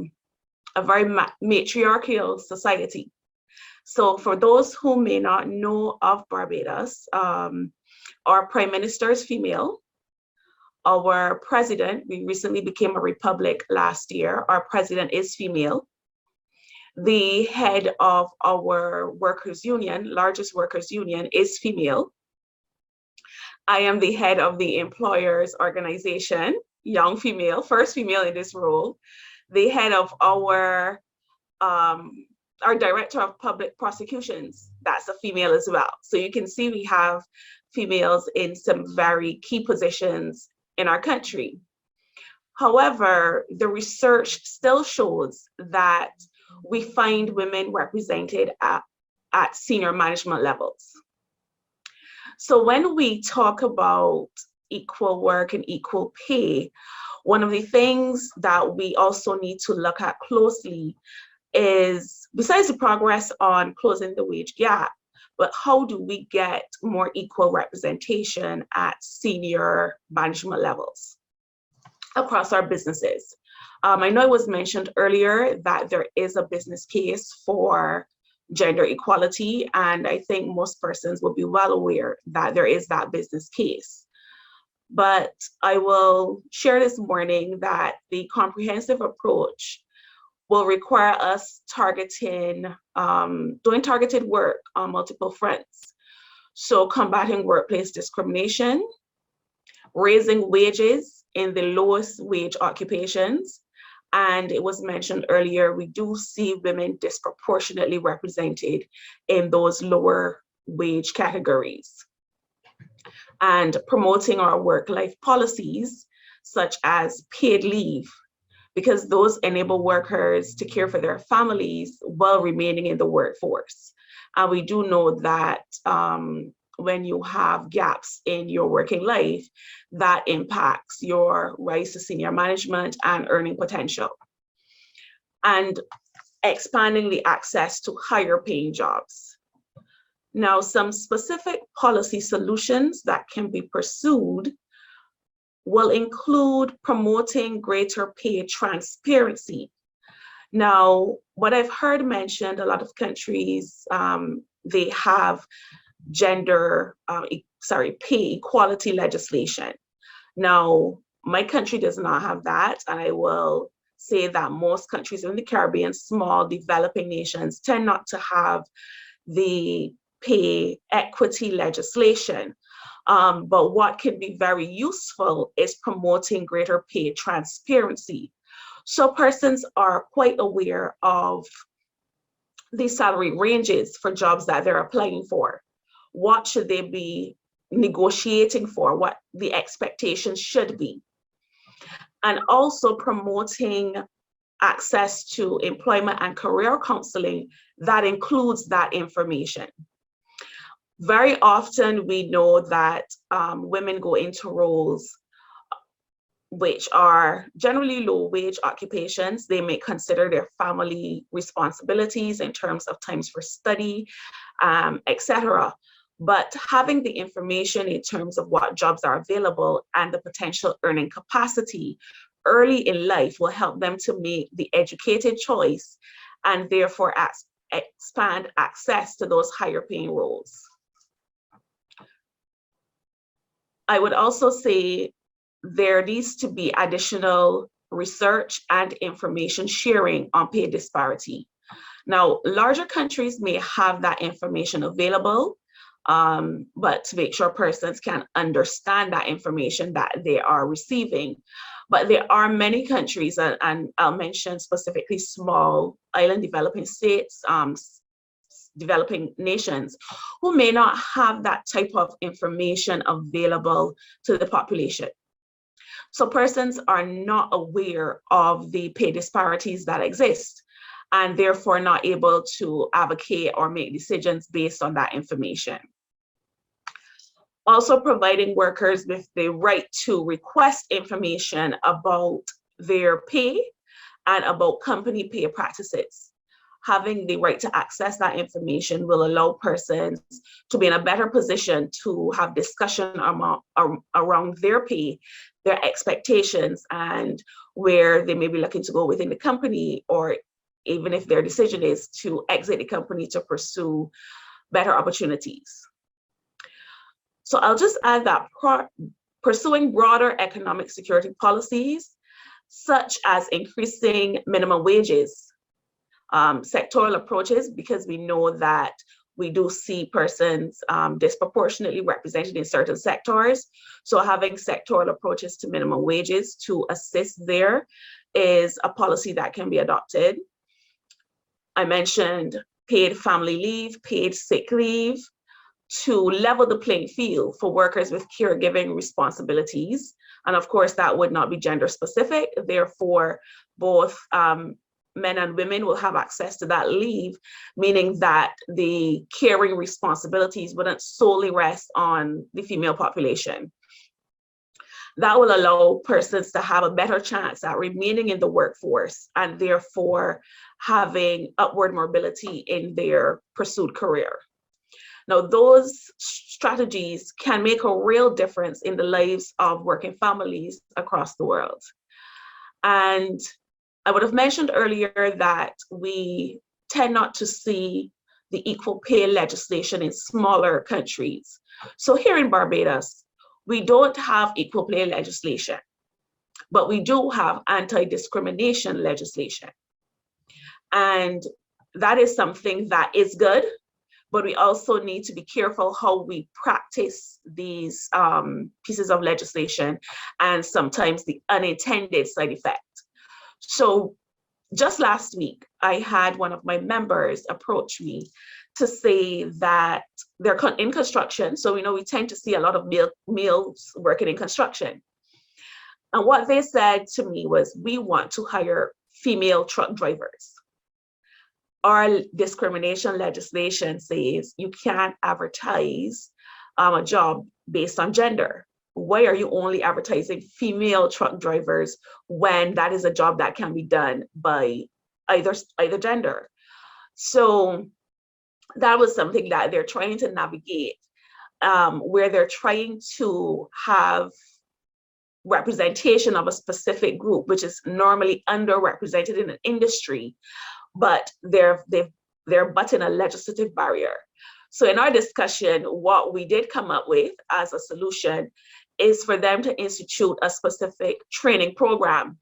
very matriarchal society. So for those who may not know of Barbados, our Prime Minister is female. Our president, we recently became a republic last year. Our president is female. The head of our workers' union, largest workers' union, is female. I am the head of the employers organization, young female, first female in this role. The head of our director of public prosecutions, that's a female as well. So you can see we have females in some very key positions in our country. However, the research still shows that we find women represented at senior management levels. So when we talk about equal work and equal pay, one of the things that we also need to look at closely is, besides the progress on closing the wage gap, but how do we get more equal representation at senior management levels across our businesses? I know it was mentioned earlier that there is a business case for gender equality, and I think most persons will be well aware that there is that business case. But I will share this morning that the comprehensive approach will require us doing targeted work on multiple fronts. So combating workplace discrimination, raising wages in the lowest wage occupations, and it was mentioned earlier, we do see women disproportionately represented in those lower wage categories. And promoting our work-life policies, such as paid leave, because those enable workers to care for their families while remaining in the workforce. And we do know that when you have gaps in your working life, that impacts your rise to senior management and earning potential. And expanding the access to higher paying jobs. Now, some specific policy solutions that can be pursued will include promoting greater pay transparency. Now, what I've heard mentioned, a lot of countries, they have pay equality legislation. Now, my country does not have that, and I will say that most countries in the Caribbean, small developing nations, tend not to have the pay equity legislation. But what can be very useful is promoting greater pay transparency. So persons are quite aware of the salary ranges for jobs that they're applying for. What should they be negotiating for? What the expectations should be. And also promoting access to employment and career counseling that includes that information. Very often we know that women go into roles which are generally low-wage occupations. They may consider their family responsibilities in terms of times for study, etc. But having the information in terms of what jobs are available and the potential earning capacity early in life will help them to make the educated choice and therefore expand access to those higher paying roles. I would also say there needs to be additional research and information sharing on pay disparity. Now, larger countries may have that information available, but to make sure persons can understand that information that they are receiving. But there are many countries, and I'll mention specifically small island developing states, developing nations, who may not have that type of information available to the population. So persons are not aware of the pay disparities that exist and therefore not able to advocate or make decisions based on that information. Also providing workers with the right to request information about their pay and about company pay practices. Having the right to access that information will allow persons to be in a better position to have discussion around their pay, their expectations, and where they may be looking to go within the company, or even if their decision is to exit the company to pursue better opportunities. So I'll just add that pursuing broader economic security policies, such as increasing minimum wages, sectoral approaches, because we know that we do see persons disproportionately represented in certain sectors. So having sectoral approaches to minimum wages to assist there is a policy that can be adopted. I mentioned paid family leave, paid sick leave, to level the playing field for workers with caregiving responsibilities. And of course, that would not be gender specific. Therefore, both men and women will have access to that leave, meaning that the caring responsibilities wouldn't solely rest on the female population. That will allow persons to have a better chance at remaining in the workforce and therefore having upward mobility in their pursued career. Now, those strategies can make a real difference in the lives of working families across the world. And I would have mentioned earlier that we tend not to see the equal pay legislation in smaller countries. So here in Barbados, we don't have equal pay legislation, but we do have anti-discrimination legislation. And that is something that is good, but we also need to be careful how we practice these pieces of legislation and sometimes the unintended side effect. So just last week, I had one of my members approach me to say that they're in construction. So we know we tend to see a lot of males working in construction. And what they said to me was, we want to hire female truck drivers. Our discrimination legislation says you can't advertise a job based on gender. Why are you only advertising female truck drivers when that is a job that can be done by either gender? So that was something that they're trying to navigate, where they're trying to have representation of a specific group, which is normally underrepresented in an industry, but they're butting a legislative barrier. So in our discussion, what we did come up with as a solution is for them to institute a specific training program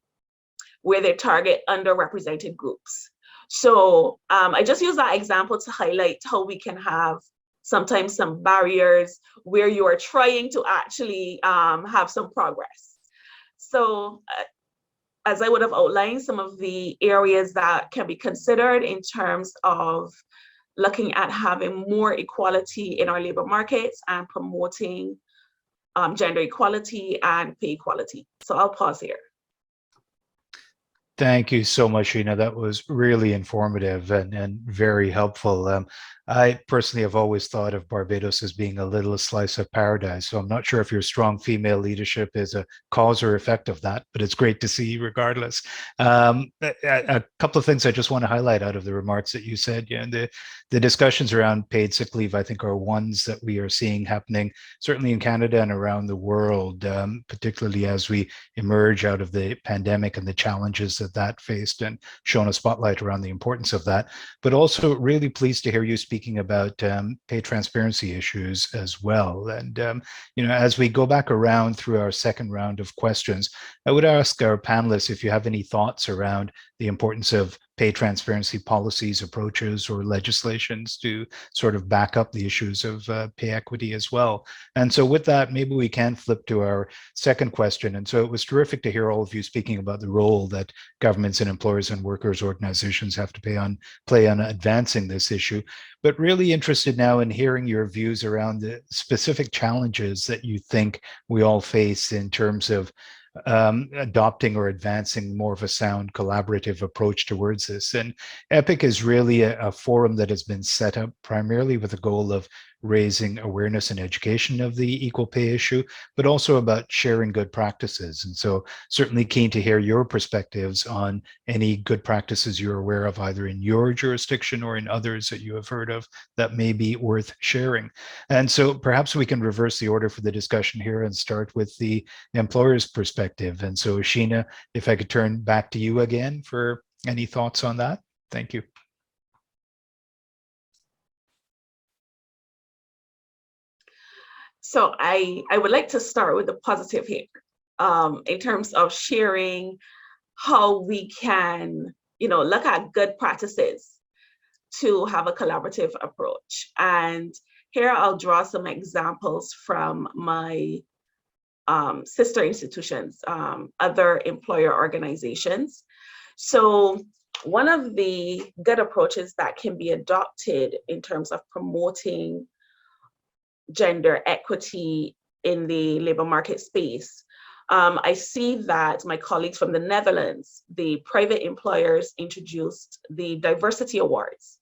where they target underrepresented groups. So I just use that example to highlight how we can have sometimes some barriers where you are trying to actually have some progress. So as I would have outlined, some of the areas that can be considered in terms of looking at having more equality in our labor markets and promoting gender equality and pay equality. So I'll pause here. Thank you so much, Sheena. That was really informative and very helpful. I personally have always thought of Barbados as being a little slice of paradise. So I'm not sure if your strong female leadership is a cause or effect of that, but it's great to see regardless. A couple of things I just want to highlight out of the remarks that you said. The discussions around paid sick leave, I think, are ones that we are seeing happening certainly in Canada and around the world, particularly as we emerge out of the pandemic and the challenges that faced, and shown a spotlight around the importance of that. But also really pleased to hear you speaking about pay transparency issues as well. And as we go back around through our second round of questions, I would ask our panelists if you have any thoughts around the importance of pay transparency policies, approaches, or legislations to sort of back up the issues of pay equity as well. And so with that, maybe we can flip to our second question. And so it was terrific to hear all of you speaking about the role that governments and employers and workers organizations have to play on advancing this issue. But really interested now in hearing your views around the specific challenges that you think we all face in terms of adopting or advancing more of a sound collaborative approach towards this. And EPIC is really a forum that has been set up primarily with the goal of raising awareness and education of the equal pay issue, but also about sharing good practices. And so certainly keen to hear your perspectives on any good practices you're aware of, either in your jurisdiction or in others that you have heard of that may be worth sharing. And so perhaps we can reverse the order for the discussion here and start with the employer's perspective. And so Sheena, if I could turn back to you again for any thoughts on that. Thank you. So I would like to start with the positive here in terms of sharing how we can, look at good practices to have a collaborative approach. And here I'll draw some examples from my sister institutions, other employer organizations. So one of the good approaches that can be adopted in terms of promoting gender equity in the labor market space. I see that my colleagues from the Netherlands, the private employers, introduced the Diversity Awards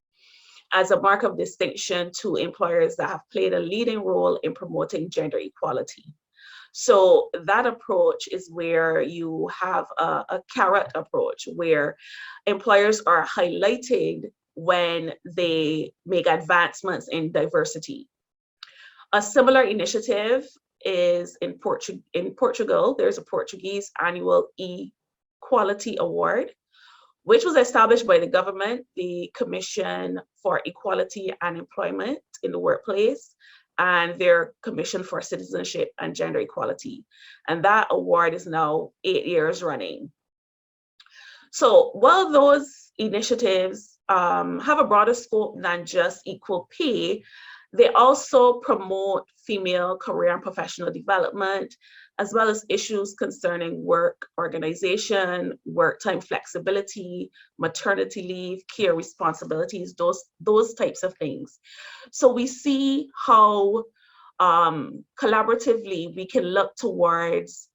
as a mark of distinction to employers that have played a leading role in promoting gender equality. So that approach is where you have a carrot approach, where employers are highlighted when they make advancements in diversity. A similar initiative is in Portugal. There's a Portuguese annual Equality Award, which was established by the government, the Commission for Equality and Employment in the Workplace, and their Commission for Citizenship and Gender Equality. And that award is now 8 years running. So while those initiatives have a broader scope than just equal pay, they also promote female career and professional development, as well as issues concerning work organization, work time flexibility, maternity leave, care responsibilities, those types of things. So we see how collaboratively we can look towards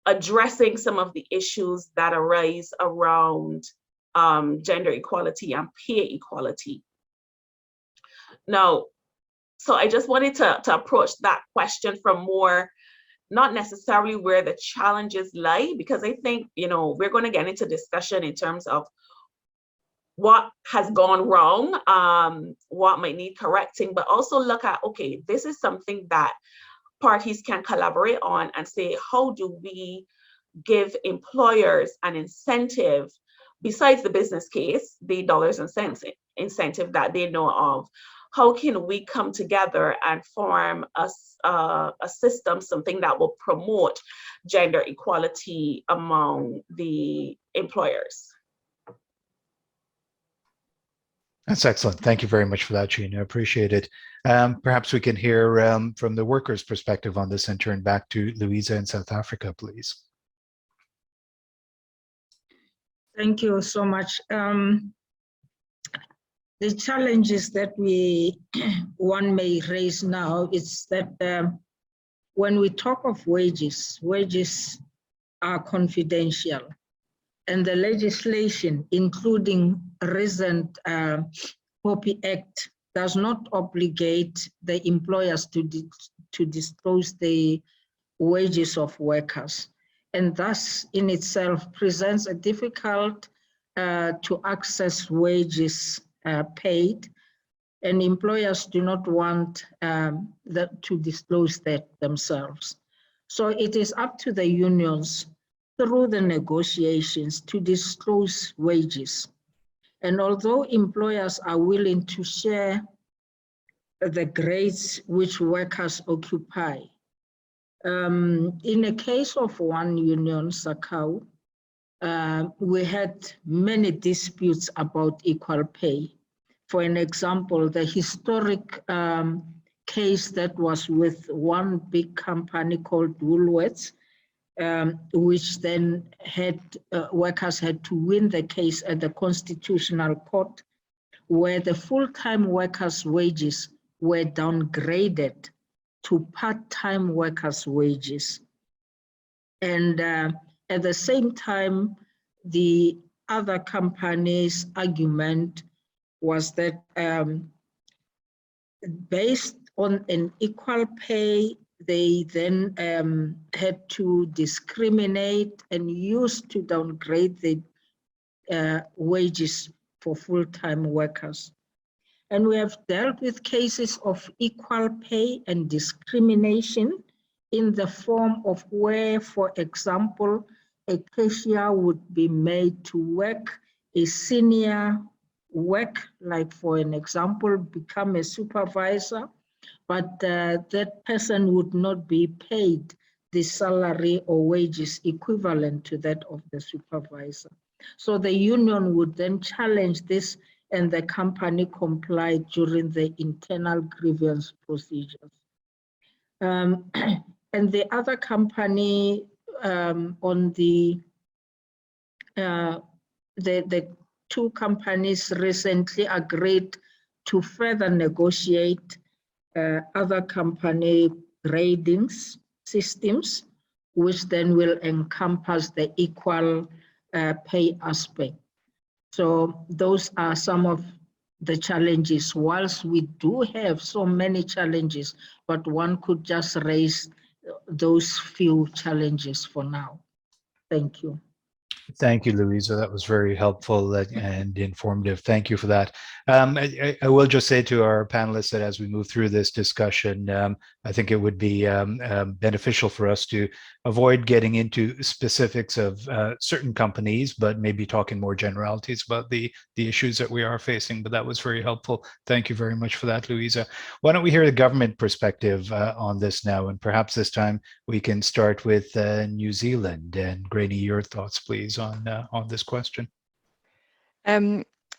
addressing some of the issues that arise around gender equality and pay equality. Now, so I just wanted to approach that question from more, not necessarily where the challenges lie, because I think, we're going to get into discussion in terms of what has gone wrong, what might need correcting, but also look at, okay, this is something that parties can collaborate on and say, how do we give employers an incentive besides the business case, the dollars and cents incentive that they know of? How can we come together and form a system, something that will promote gender equality among the employers? That's excellent. Thank you very much for that, Sheena. I appreciate it. Perhaps we can hear from the workers' perspective on this and turn back to Louisa in South Africa, please. Thank you so much. The challenges that one may raise now is that when we talk of wages, wages are confidential, and the legislation, including recent POPI Act, does not obligate the employers to disclose the wages of workers, and thus in itself presents a difficult to access wages paid, and employers do not want to disclose that themselves. So it is up to the unions through the negotiations to disclose wages. And although employers are willing to share the grades which workers occupy, in a case of one union, Sakau, we had many disputes about equal pay. For an example, the historic case that was with one big company called Woolworths, which then had workers had to win the case at the Constitutional Court, where the full-time workers' wages were downgraded to part-time workers' wages. And at the same time, the other company's argument was that based on an equal pay, they then had to discriminate and use to downgrade the wages for full-time workers. And we have dealt with cases of equal pay and discrimination in the form of where, for example, a cashier would be made to work a senior work, like for an example, become a supervisor, but that person would not be paid the salary or wages equivalent to that of the supervisor. So the union would then challenge this, and the company complied during the internal grievance procedures. And the other company on the two companies recently agreed to further negotiate other company gradings systems, which then will encompass the equal pay aspect. So those are some of the challenges. Whilst we do have so many challenges, but one could just raise those few challenges for now. Thank you. Thank you, Louisa. That was very helpful and informative. Thank you for that. I will just say to our panelists that as we move through this discussion, I think it would be beneficial for us to avoid getting into specifics of certain companies, but maybe talking more generalities about the issues that we are facing. But that was very helpful. Thank you very much for that, Louisa. Why don't we hear the government perspective on this now? And perhaps this time we can start with New Zealand. And Grainy, your thoughts, please, on this question.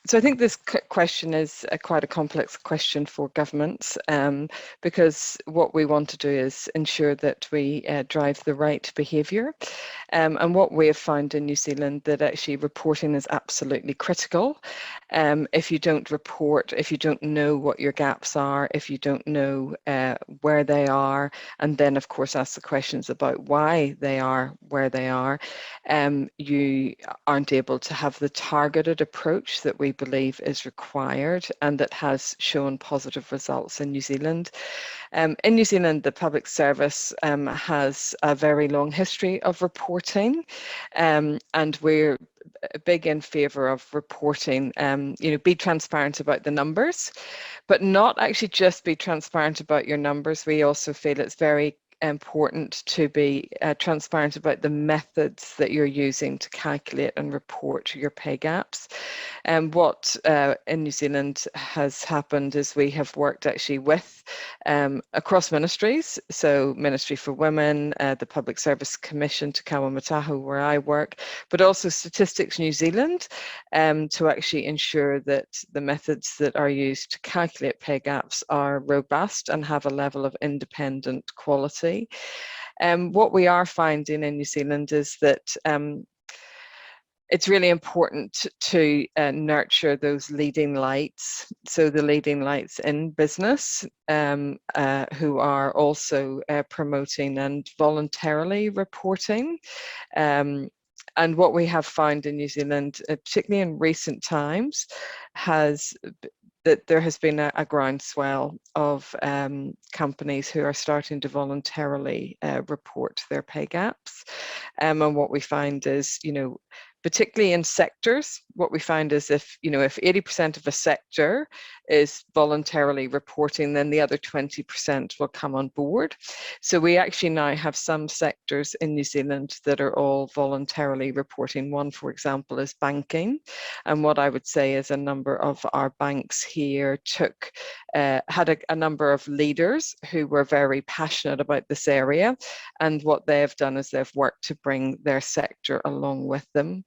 So I think this question is quite a complex question for governments, because what we want to do is ensure that we drive the right behaviour. And what we have found in New Zealand, that actually reporting is absolutely critical. If you don't report, if you don't know what your gaps are, if you don't know where they are, and then of course ask the questions about why they are where they are, you aren't able to have the targeted approach that we believe is required and that has shown positive results in New Zealand. In New Zealand, the public service has a very long history of reporting, and we're big in favour of reporting. Be transparent about the numbers, but not actually just be transparent about your numbers. We also feel it's very important to be transparent about the methods that you're using to calculate and report your pay gaps. And what in New Zealand has happened is we have worked actually with across ministries, so Ministry for Women, the Public Service Commission Te Kawamatahu, where I work, but also Statistics New Zealand, to actually ensure that the methods that are used to calculate pay gaps are robust and have a level of independent quality. What we are finding in New Zealand is that it's really important to nurture those leading lights. So the leading lights in business who are also promoting and voluntarily reporting. And what we have found in New Zealand, particularly in recent times, that there has been a groundswell of companies who are starting to voluntarily report their pay gaps. And what we find is, particularly in sectors, what we find is if 80% of a sector is voluntarily reporting, then the other 20% will come on board. So we actually now have some sectors in New Zealand that are all voluntarily reporting. One, for example, is banking. And what I would say is a number of our banks here had a number of leaders who were very passionate about this area. And what they have done is they've worked to bring their sector along with them.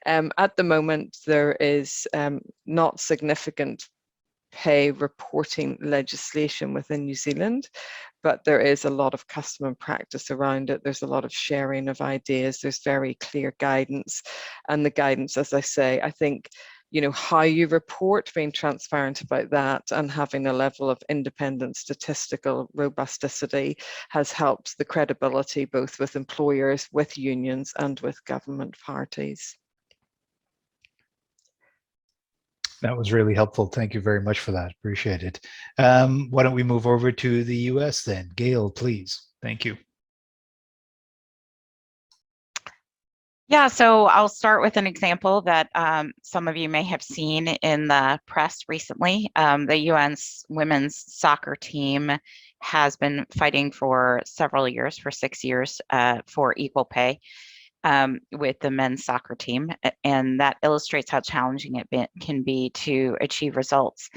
At the moment, there is not significant pay reporting legislation within New Zealand, but there is a lot of custom and practice around it. There's a lot of sharing of ideas. There's very clear guidance. And the guidance, as I say, I think, how you report, being transparent about that and having a level of independent statistical robusticity has helped the credibility both with employers, with unions, and with government parties. That was really helpful. Thank you very much for that. Appreciate it. Why don't we move over to the US then? Gail, please. Thank you. Yeah, so I'll start with an example that some of you may have seen in the press recently. The UN's women's soccer team has been fighting for several years, for 6 years, for equal pay with the men's soccer team. And that illustrates how challenging it can be to achieve results.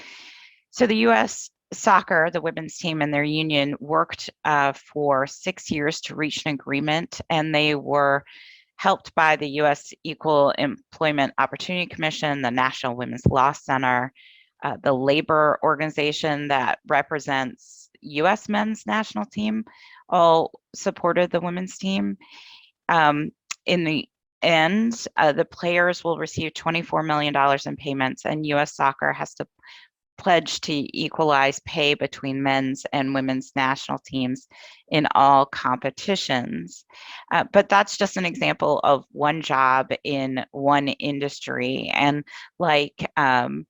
So the US soccer, the women's team and their union worked for 6 years to reach an agreement, and they were helped by the U.S. Equal Employment Opportunity Commission, the National Women's Law Center, the labor organization that represents U.S. men's national team, all supported the women's team. In the end, the players will receive $24 million in payments, and U.S. Soccer has to pledge to equalize pay between men's and women's national teams in all competitions. But that's just an example of one job in one industry. And like my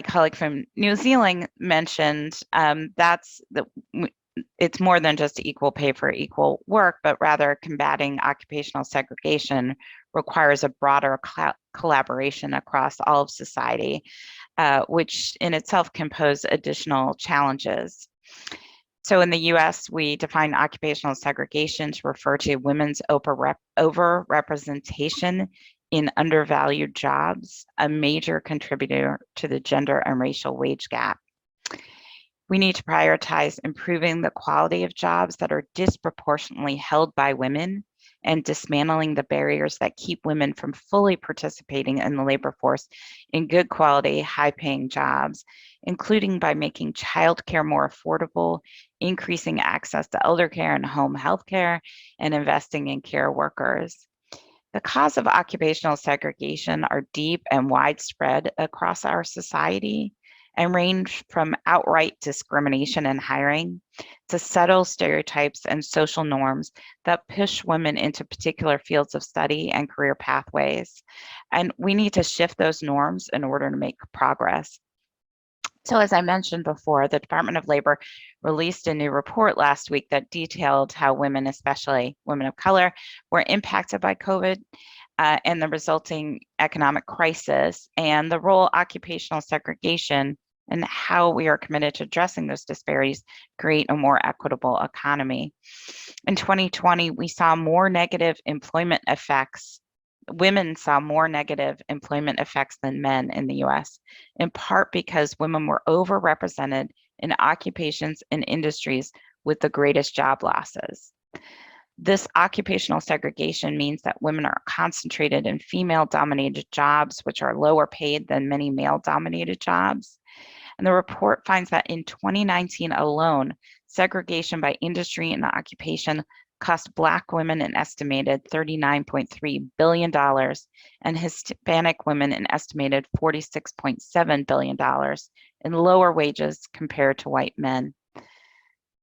colleague from New Zealand mentioned, it's more than just equal pay for equal work, but rather combating occupational segregation requires a broader collaboration across all of society, which in itself can pose additional challenges. So in the US, we define occupational segregation to refer to women's overrepresentation in undervalued jobs, a major contributor to the gender and racial wage gap. We need to prioritize improving the quality of jobs that are disproportionately held by women and dismantling the barriers that keep women from fully participating in the labor force in good quality, high-paying jobs, including by making childcare more affordable, increasing access to elder care and home health care, and investing in care workers. The causes of occupational segregation are deep and widespread across our society and range from outright discrimination in hiring to subtle stereotypes and social norms that push women into particular fields of study and career pathways. And we need to shift those norms in order to make progress. So as I mentioned before, the Department of Labor released a new report last week that detailed how women, especially women of color, were impacted by COVID and the resulting economic crisis, and the role occupational segregation and how we are committed to addressing those disparities create a more equitable economy. In 2020, we saw more negative employment effects. Women saw more negative employment effects than men in the US, in part because women were overrepresented in occupations and industries with the greatest job losses. This occupational segregation means that women are concentrated in female-dominated jobs, which are lower paid than many male-dominated jobs. And the report finds that in 2019 alone, segregation by industry and occupation cost Black women an estimated $39.3 billion and Hispanic women an estimated $46.7 billion in lower wages compared to white men.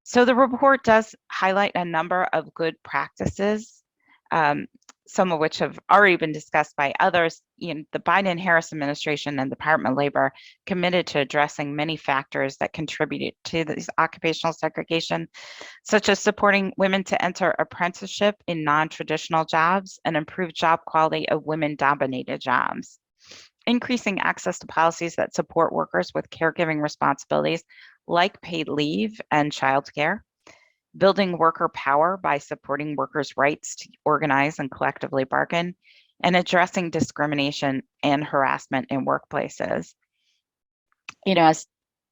So the report does highlight a number of good practices, some of which have already been discussed by others. The Biden-Harris administration and the Department of Labor committed to addressing many factors that contributed to this occupational segregation, such as supporting women to enter apprenticeship in non-traditional jobs and improve job quality of women-dominated jobs. Increasing access to policies that support workers with caregiving responsibilities like paid leave and childcare, building worker power by supporting workers' rights to organize and collectively bargain, and addressing discrimination and harassment in workplaces. As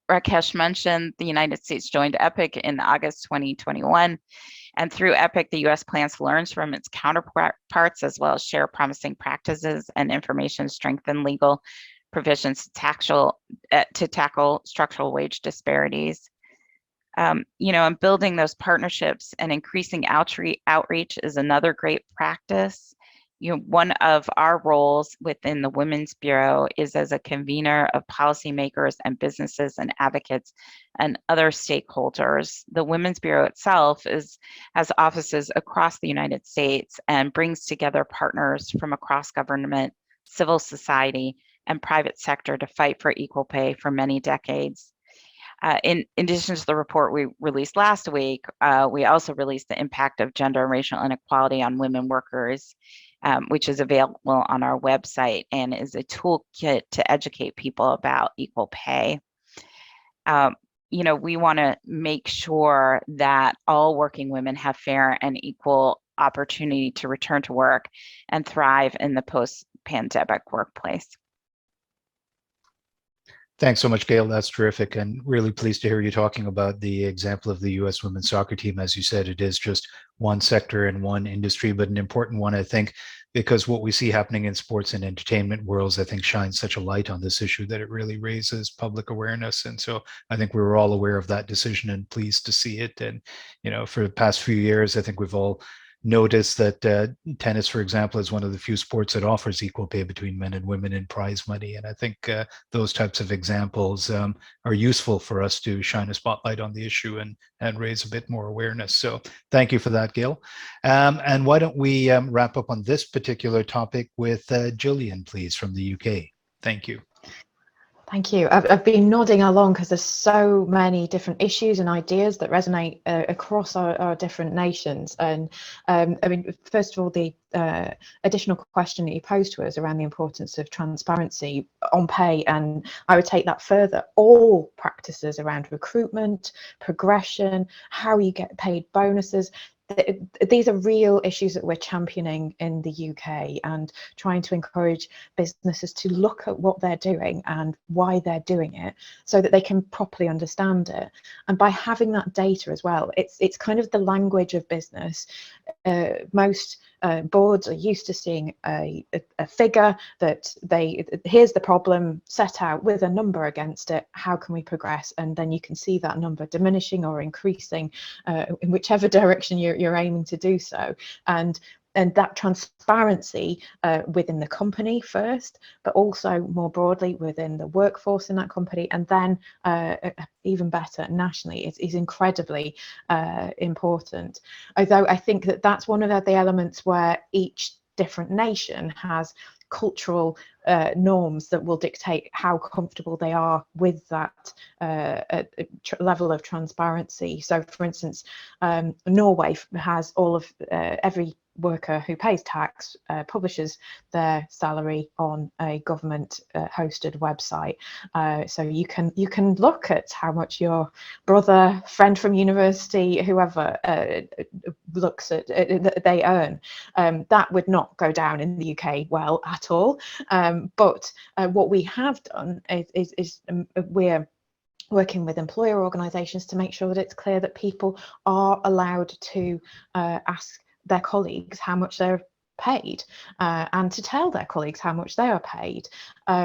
Rakesh mentioned, the United States joined EPIC in August 2021, and through EPIC, the U.S. plans to learn from its counterparts as well as share promising practices and information, strengthen legal provisions to tackle structural wage disparities. And building those partnerships and increasing outreach is another great practice. One of our roles within the Women's Bureau is as a convener of policymakers and businesses and advocates and other stakeholders. The Women's Bureau itself has offices across the United States and brings together partners from across government, civil society, and private sector to fight for equal pay for many decades. In addition to the report we released last week, we also released the impact of gender and racial inequality on women workers, which is available on our website and is a toolkit to educate people about equal pay. We want to make sure that all working women have fair and equal opportunity to return to work and thrive in the post-pandemic workplace. Thanks so much, Gail. That's terrific, and really pleased to hear you talking about the example of the U.S. women's soccer team. As you said, it is just one sector and one industry, but an important one, I think, because what we see happening in sports and entertainment worlds, I think, shines such a light on this issue that it really raises public awareness. And so I think we were all aware of that decision and pleased to see it. And, for the past few years, I think we've all notice that tennis, for example, is one of the few sports that offers equal pay between men and women in prize money. And I think those types of examples are useful for us to shine a spotlight on the issue and raise a bit more awareness. So thank you for that, Gail. And why don't we wrap up on this particular topic with Gillian, please, from the UK. Thank you. Thank you. I've been nodding along because there's so many different issues and ideas that resonate across our different nations. And first of all, the additional question that you posed to us around the importance of transparency on pay, and I would take that further. All practices around recruitment, progression, how you get paid bonuses, these are real issues that we're championing in the UK and trying to encourage businesses to look at what they're doing and why they're doing it so that they can properly understand it. And by having that data as well, it's kind of the language of business. Most boards are used to seeing a figure that here's the problem set out with a number against it, how can we progress? And then you can see that number diminishing or increasing in whichever direction you're aiming to do so. And that transparency within the company first, but also more broadly within the workforce in that company, and then even better nationally is incredibly important. Although I think that's one of the elements where each different nation has cultural norms that will dictate how comfortable they are with that level of transparency. So, for instance, Norway has all of every worker who pays tax publishes their salary on a government hosted website, so you can look at how much your brother, friend from university, whoever looks at they earn. That would not go down in the UK well at all, but what we have done is we're working with employer organisations to make sure that it's clear that people are allowed to ask their colleagues how much they're paid, and to tell their colleagues how much they are paid.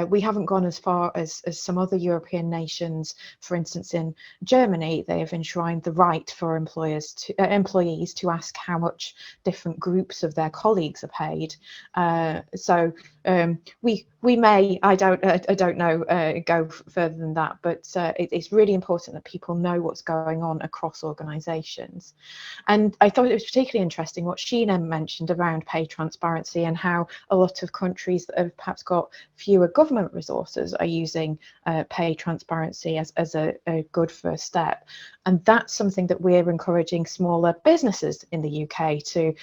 We haven't gone as far as some other European nations. For instance, in Germany, they have enshrined the right for employees to ask how much different groups of their colleagues are paid. So we may, I don't know, go further than that, but it's really important that people know what's going on across organisations. And I thought it was particularly interesting what Sheena mentioned around pay transparency and how a lot of countries that have perhaps got fewer government resources are using pay transparency as a good first step. And that's something that we're encouraging smaller businesses in the UK to,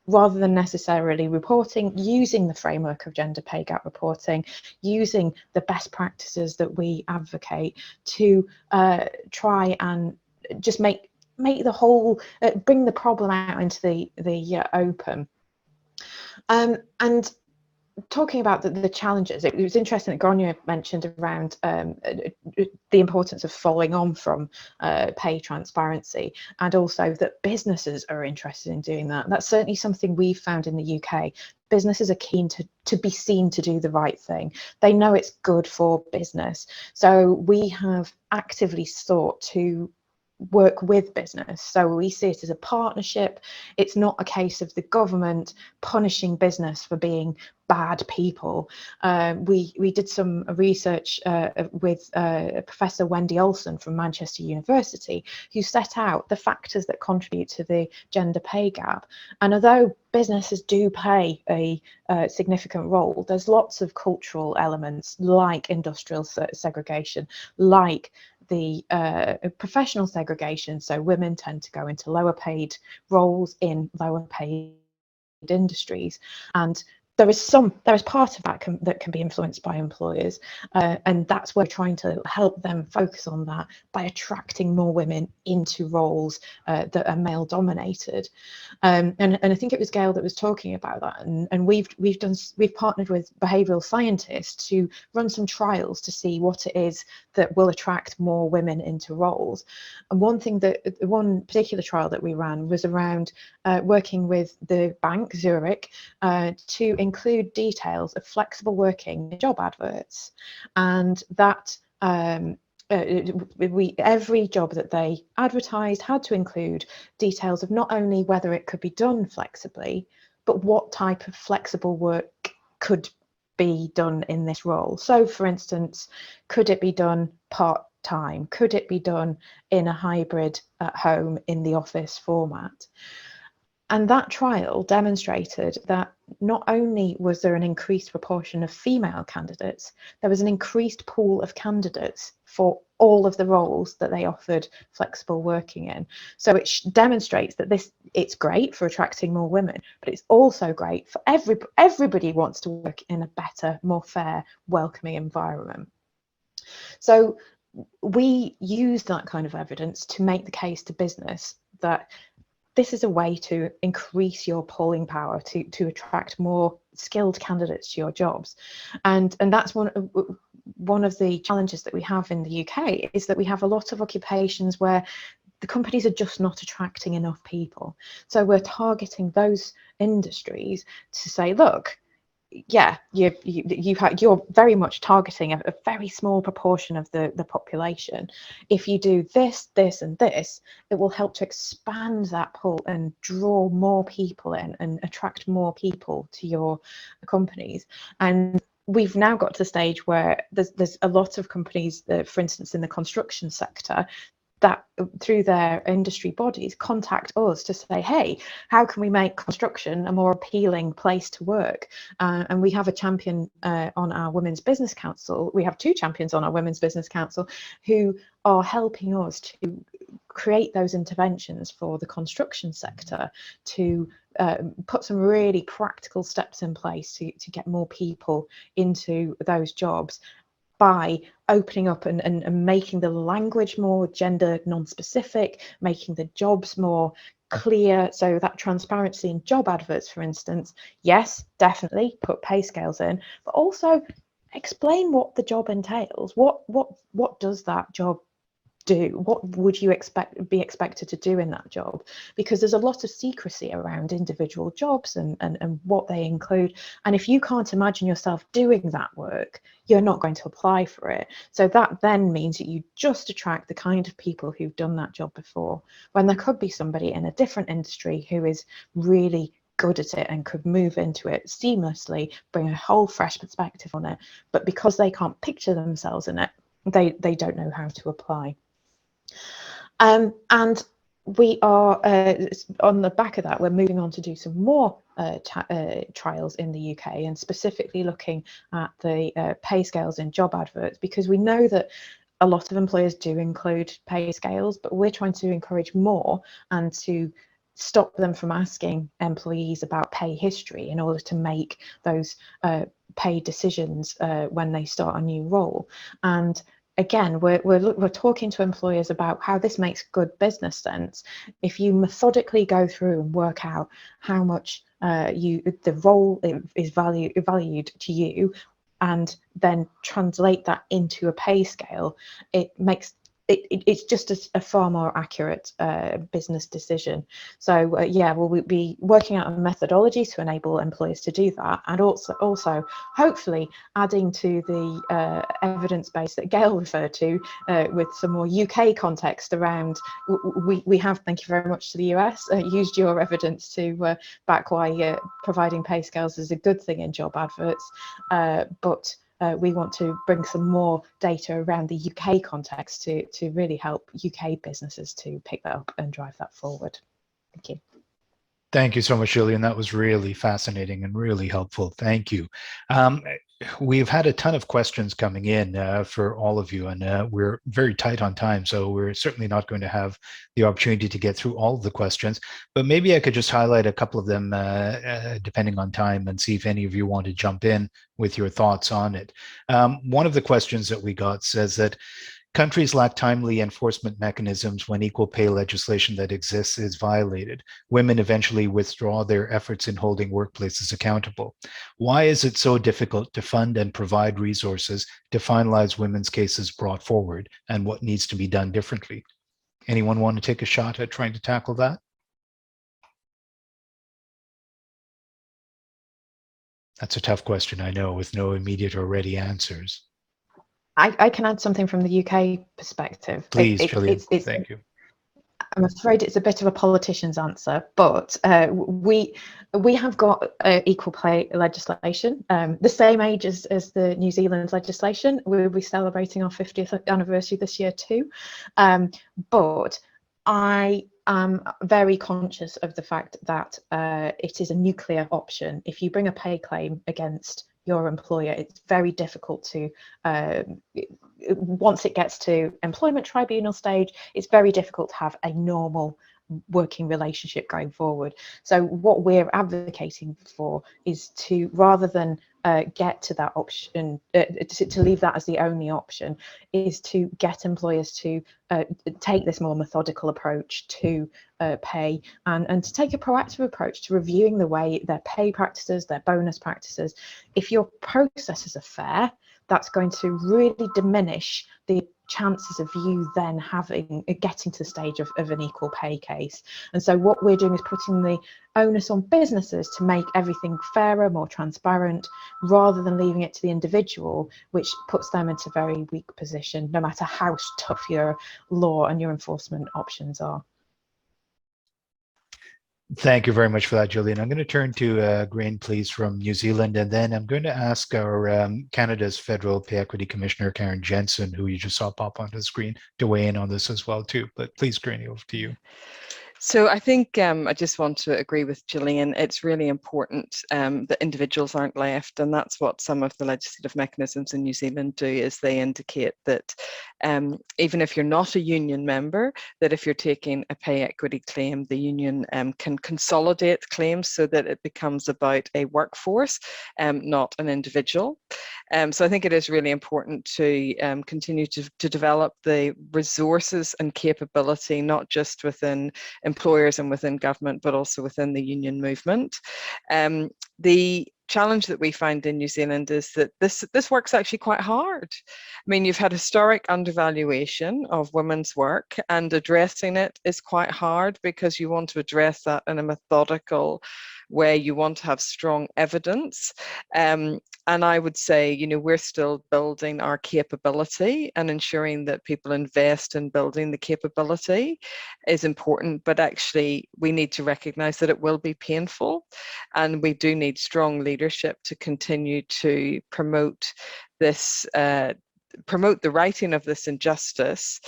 rather than necessarily reporting, using the framework of gender pay gap reporting, using the best practices that we advocate to try and just make the whole, bring the problem out into the open. And talking about the challenges, it was interesting that Gonya mentioned around the importance of following on from pay transparency, and also that businesses are interested in doing that. That's certainly something we've found in the UK. Businesses are keen to be seen to do the right thing. They know it's good for business. So we have actively sought to work with business. So we see it as a partnership. It's not a case of the government punishing business for being bad people. We did some research with Professor Wendy Olson from Manchester University, who set out the factors that contribute to the gender pay gap. And although businesses do play a significant role, there's lots of cultural elements like industrial segregation, like the professional segregation. So women tend to go into lower paid roles in lower paid industries, and there is part of that that can be influenced by employers, and that's where we're trying to help them focus on that by attracting more women into roles that are male dominated. And I think it was Gail that was talking about that, and we've partnered with behavioural scientists to run some trials to see what it is that will attract more women into roles. And one particular trial that we ran was around working with the bank Zurich to include details of flexible working in job adverts, and that every job that they advertised had to include details of not only whether it could be done flexibly, but what type of flexible work could be done in this role. So for instance, could it be done part-time? Could it be done in a hybrid at home in the office format? And that trial demonstrated that not only was there an increased proportion of female candidates, there was an increased pool of candidates for all of the roles that they offered flexible working in. So it demonstrates that it's great for attracting more women, but it's also great for everybody wants to work in a better, more fair, welcoming environment. So we use that kind of evidence to make the case to business that this is a way to increase your pulling power, to attract more skilled candidates to your jobs. And that's one of the challenges that we have in the UK, is that we have a lot of occupations where the companies are just not attracting enough people. So we're targeting those industries to say, look, yeah, you're very much targeting a very small proportion of the population. If you do this, this, and this, it will help to expand that pool and draw more people in and attract more people to your companies. And we've now got to the stage where there's a lot of companies, for instance, in the construction sector, that through their industry bodies contact us to say, hey, how can we make construction a more appealing place to work? And we have a champion on our Women's Business Council. We have two champions on our Women's Business Council who are helping us to create those interventions for the construction sector, to put some really practical steps in place to get more people into those jobs, by opening up and making the language more gender non-specific, making the jobs more clear, so that transparency in job adverts, for instance, yes, definitely put pay scales in, but also explain what the job entails. What does that job do? What would you be expected to do in that job? Because there's a lot of secrecy around individual jobs and what they include. And if you can't imagine yourself doing that work, you're not going to apply for it. So that then means that you just attract the kind of people who've done that job before, when there could be somebody in a different industry who is really good at it and could move into it seamlessly, bring a whole fresh perspective on it. But because they can't picture themselves in it, they don't know how to apply. And we are, on the back of that, we're moving on to do some more trials in the UK, and specifically looking at the pay scales in job adverts, because we know that a lot of employers do include pay scales, but we're trying to encourage more and to stop them from asking employees about pay history in order to make those pay decisions when they start a new role. And again, we're talking to employers about how this makes good business sense. If you methodically go through and work out how much the role is valued to you, and then translate that into a pay scale, it makes it's just a far more accurate business decision. So yeah, we'll be working out a methodology to enable employers to do that, and also hopefully adding to the evidence base that Gail referred to with some more UK context around. We have, thank you very much to the US, used your evidence to back why providing pay scales is a good thing in job adverts, but we want to bring some more data around the UK context to really help UK businesses to pick that up and drive that forward. Thank you. Thank you so much, Gillian. That was really fascinating and really helpful. Thank you. We've had a ton of questions coming in for all of you, and we're very tight on time, so we're certainly not going to have the opportunity to get through all of the questions, but maybe I could just highlight a couple of them depending on time, and see if any of you want to jump in with your thoughts on it. One of the questions that we got says that countries lack timely enforcement mechanisms when equal pay legislation that exists is violated. Women eventually withdraw their efforts in holding workplaces accountable. Why is it so difficult to fund and provide resources to finalize women's cases brought forward, and what needs to be done differently? Anyone want to take a shot at trying to tackle that? That's a tough question, I know, with no immediate or ready answers. I can add something from the UK perspective. Please, Gillian, thank you. I'm afraid it's a bit of a politician's answer, but we have got equal pay legislation, the same age as the New Zealand legislation. We'll be celebrating our 50th anniversary this year too. But I am very conscious of the fact that it is a nuclear option. If you bring a pay claim against your employer, it's very difficult to, once it gets to employment tribunal stage, it's very difficult to have a normal working relationship going forward. So what we're advocating for is to, rather than get to that option, to leave that as the only option, is to get employers to take this more methodical approach to pay, and to take a proactive approach to reviewing the way their pay practices, their bonus practices. If your processes are fair, that's going to really diminish the chances of you then getting to the stage of an equal pay case. And so what we're doing is putting the onus on businesses to make everything fairer, more transparent, rather than leaving it to the individual, which puts them into a very weak position, no matter how tough your law and your enforcement options are. Thank you very much for that, Gillian. I'm going to turn to Grain, please, from New Zealand, and then I'm going to ask our Canada's Federal Pay Equity Commissioner, Karen Jensen, who you just saw pop onto the screen, to weigh in on this as well, too. But please, Grain, over to you. So I think I just want to agree with Gillian. It's really important that individuals aren't left, and that's what some of the legislative mechanisms in New Zealand do, is they indicate that even if you're not a union member, that if you're taking a pay equity claim, the union can consolidate claims so that it becomes about a workforce, not an individual. So I think it is really important to continue to develop the resources and capability, not just within employers and within government, but also within the union movement. The challenge that we find in New Zealand is that this work's actually quite hard. I mean, you've had historic undervaluation of women's work, and addressing it is quite hard because you want to address that in a methodical way. You want to have strong evidence. And I would say, you know, we're still building our capability, and ensuring that people invest in building the capability is important. But actually, we need to recognize that it will be painful, and we do need strong leadership to continue to promote this, promote the righting of this injustice.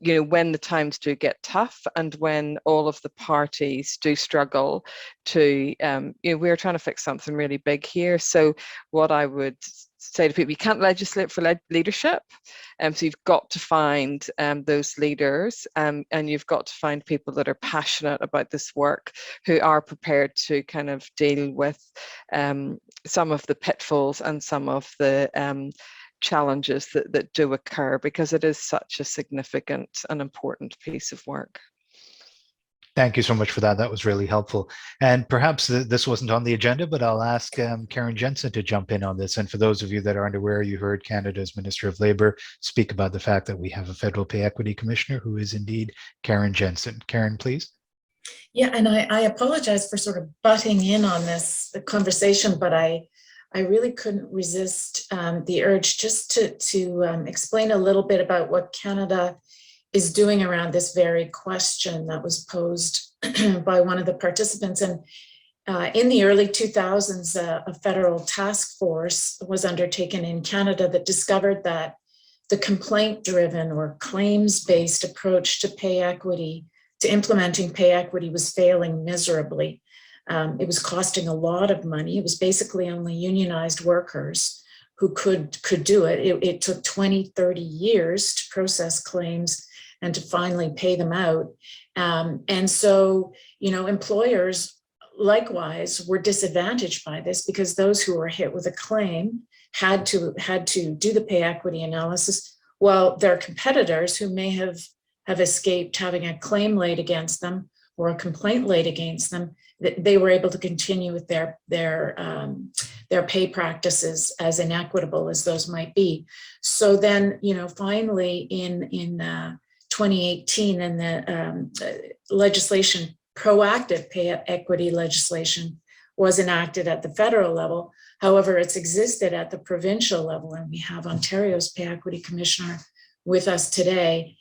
You know, when the times do get tough, and when all of the parties do struggle to, you know, we're trying to fix something really big here. So what I would say to people, you can't legislate for leadership. So you've got to find those leaders, and you've got to find people that are passionate about this work, who are prepared to kind of deal with some of the pitfalls and some of the challenges that do occur, because it is such a significant and important piece of work. Thank you so much for that. That was really helpful. And perhaps this wasn't on the agenda, but I'll ask Karen Jensen to jump in on this. And for those of you that aren't aware, you heard Canada's Minister of Labour speak about the fact that we have a Federal Pay Equity Commissioner, who is indeed Karen Jensen. Karen, please. Yeah, and I apologize for sort of butting in on this conversation, but I really couldn't resist the urge just to explain a little bit about what Canada is doing around this very question that was posed by one of the participants. And in the early 2000s, a federal task force was undertaken in Canada that discovered that the complaint-driven or claims-based approach to pay equity, to implementing pay equity, was failing miserably. It was costing a lot of money. It was basically only unionized workers who could do it. It took 20, 30 years to process claims and to finally pay them out. And so, you know, employers likewise were disadvantaged by this, because those who were hit with a claim had to do the pay equity analysis, while their competitors, who may have escaped having a claim laid against them or a complaint laid against them, they were able to continue with their pay practices, as inequitable as those might be. So then, you know, finally in 2018, and the legislation, proactive pay equity legislation, was enacted at the federal level. However, it's existed at the provincial level, and we have Ontario's Pay Equity Commissioner with us today.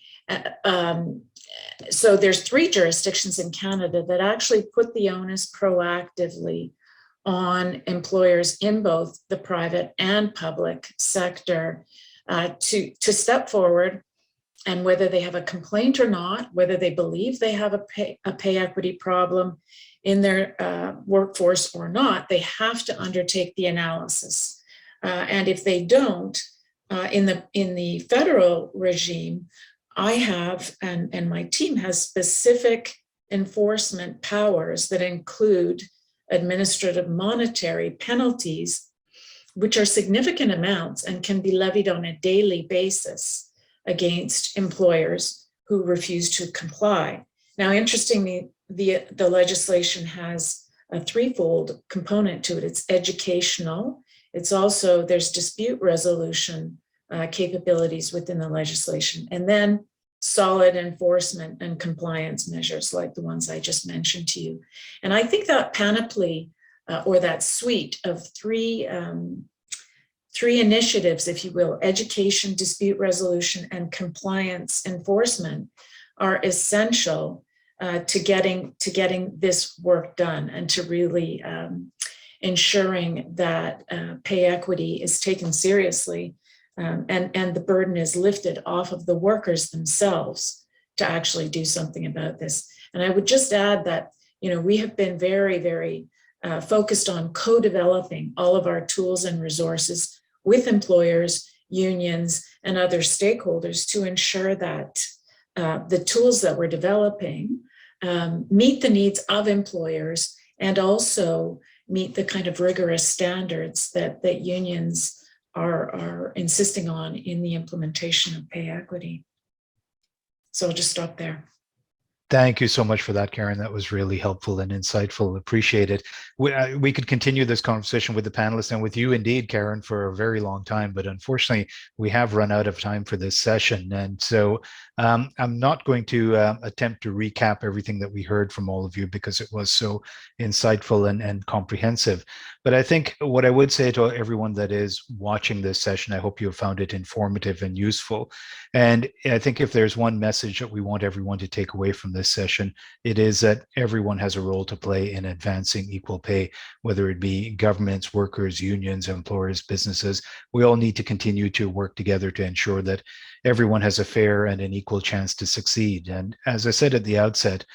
So there's 3 jurisdictions in Canada that actually put the onus proactively on employers in both the private and public sector to step forward, and whether they have a complaint or not, whether they believe they have a pay equity problem in their workforce or not, they have to undertake the analysis. And if they don't, in the federal regime, I have, and my team has, specific enforcement powers that include administrative monetary penalties, which are significant amounts and can be levied on a daily basis against employers who refuse to comply. Now, interestingly, the legislation has a 3-fold component to it. It's educational. It's also, there's dispute resolution capabilities within the legislation, and then solid enforcement and compliance measures like the ones I just mentioned to you. And I think that panoply, or that suite of three initiatives, if you will, education, dispute resolution, and compliance enforcement, are essential to getting this work done, and to really ensuring that pay equity is taken seriously, and the burden is lifted off of the workers themselves to actually do something about this. And I would just add that, you know, we have been very, very focused on co-developing all of our tools and resources with employers, unions, and other stakeholders to ensure that the tools that we're developing meet the needs of employers, and also meet the kind of rigorous standards that unions are insisting on in the implementation of pay equity. So I'll just stop there. Thank you so much for that, Karen. That was really helpful and insightful. Appreciate it. We could continue this conversation with the panelists and with you indeed, Karen, for a very long time, but unfortunately, we have run out of time for this session. And so I'm not going to attempt to recap everything that we heard from all of you because it was so insightful and comprehensive. But I think what I would say to everyone that is watching this session, I hope you have found it informative and useful. And I think if there's one message that we want everyone to take away from this session, it is that everyone has a role to play in advancing equal pay, whether it be governments, workers, unions, employers, businesses. We all need to continue to work together to ensure that everyone has a fair and an equal chance to succeed. And as I said at the outset,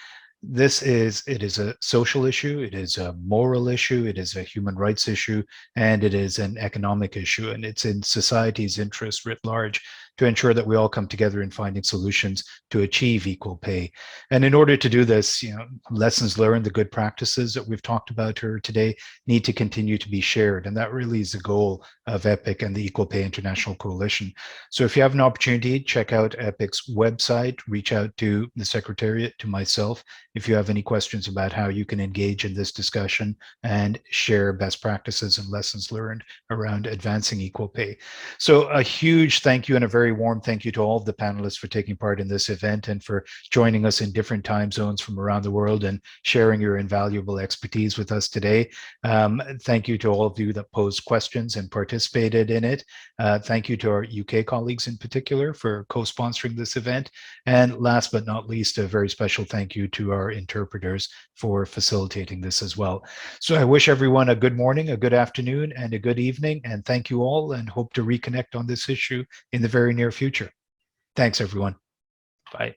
it is a social issue, it is a moral issue, it is a human rights issue, and it is an economic issue. And it's in society's interest writ large to ensure that we all come together in finding solutions to achieve equal pay. And in order to do this, lessons learned, the good practices that we've talked about here today need to continue to be shared. And that really is the goal of EPIC and the Equal Pay International Coalition. So if you have an opportunity, check out EPIC's website, reach out to the Secretariat, to myself, if you have any questions about how you can engage in this discussion and share best practices and lessons learned around advancing equal pay. So a huge thank you and a very warm thank you to all of the panelists for taking part in this event and for joining us in different time zones from around the world and sharing your invaluable expertise with us today. Thank you to all of you that posed questions and participated in it. Thank you to our UK colleagues in particular for co-sponsoring this event. And last but not least, a very special thank you to our interpreters for facilitating this as well. So I wish everyone a good morning, a good afternoon, and a good evening. And thank you all, and hope to reconnect on this issue in the very near future. Thanks, everyone. Bye.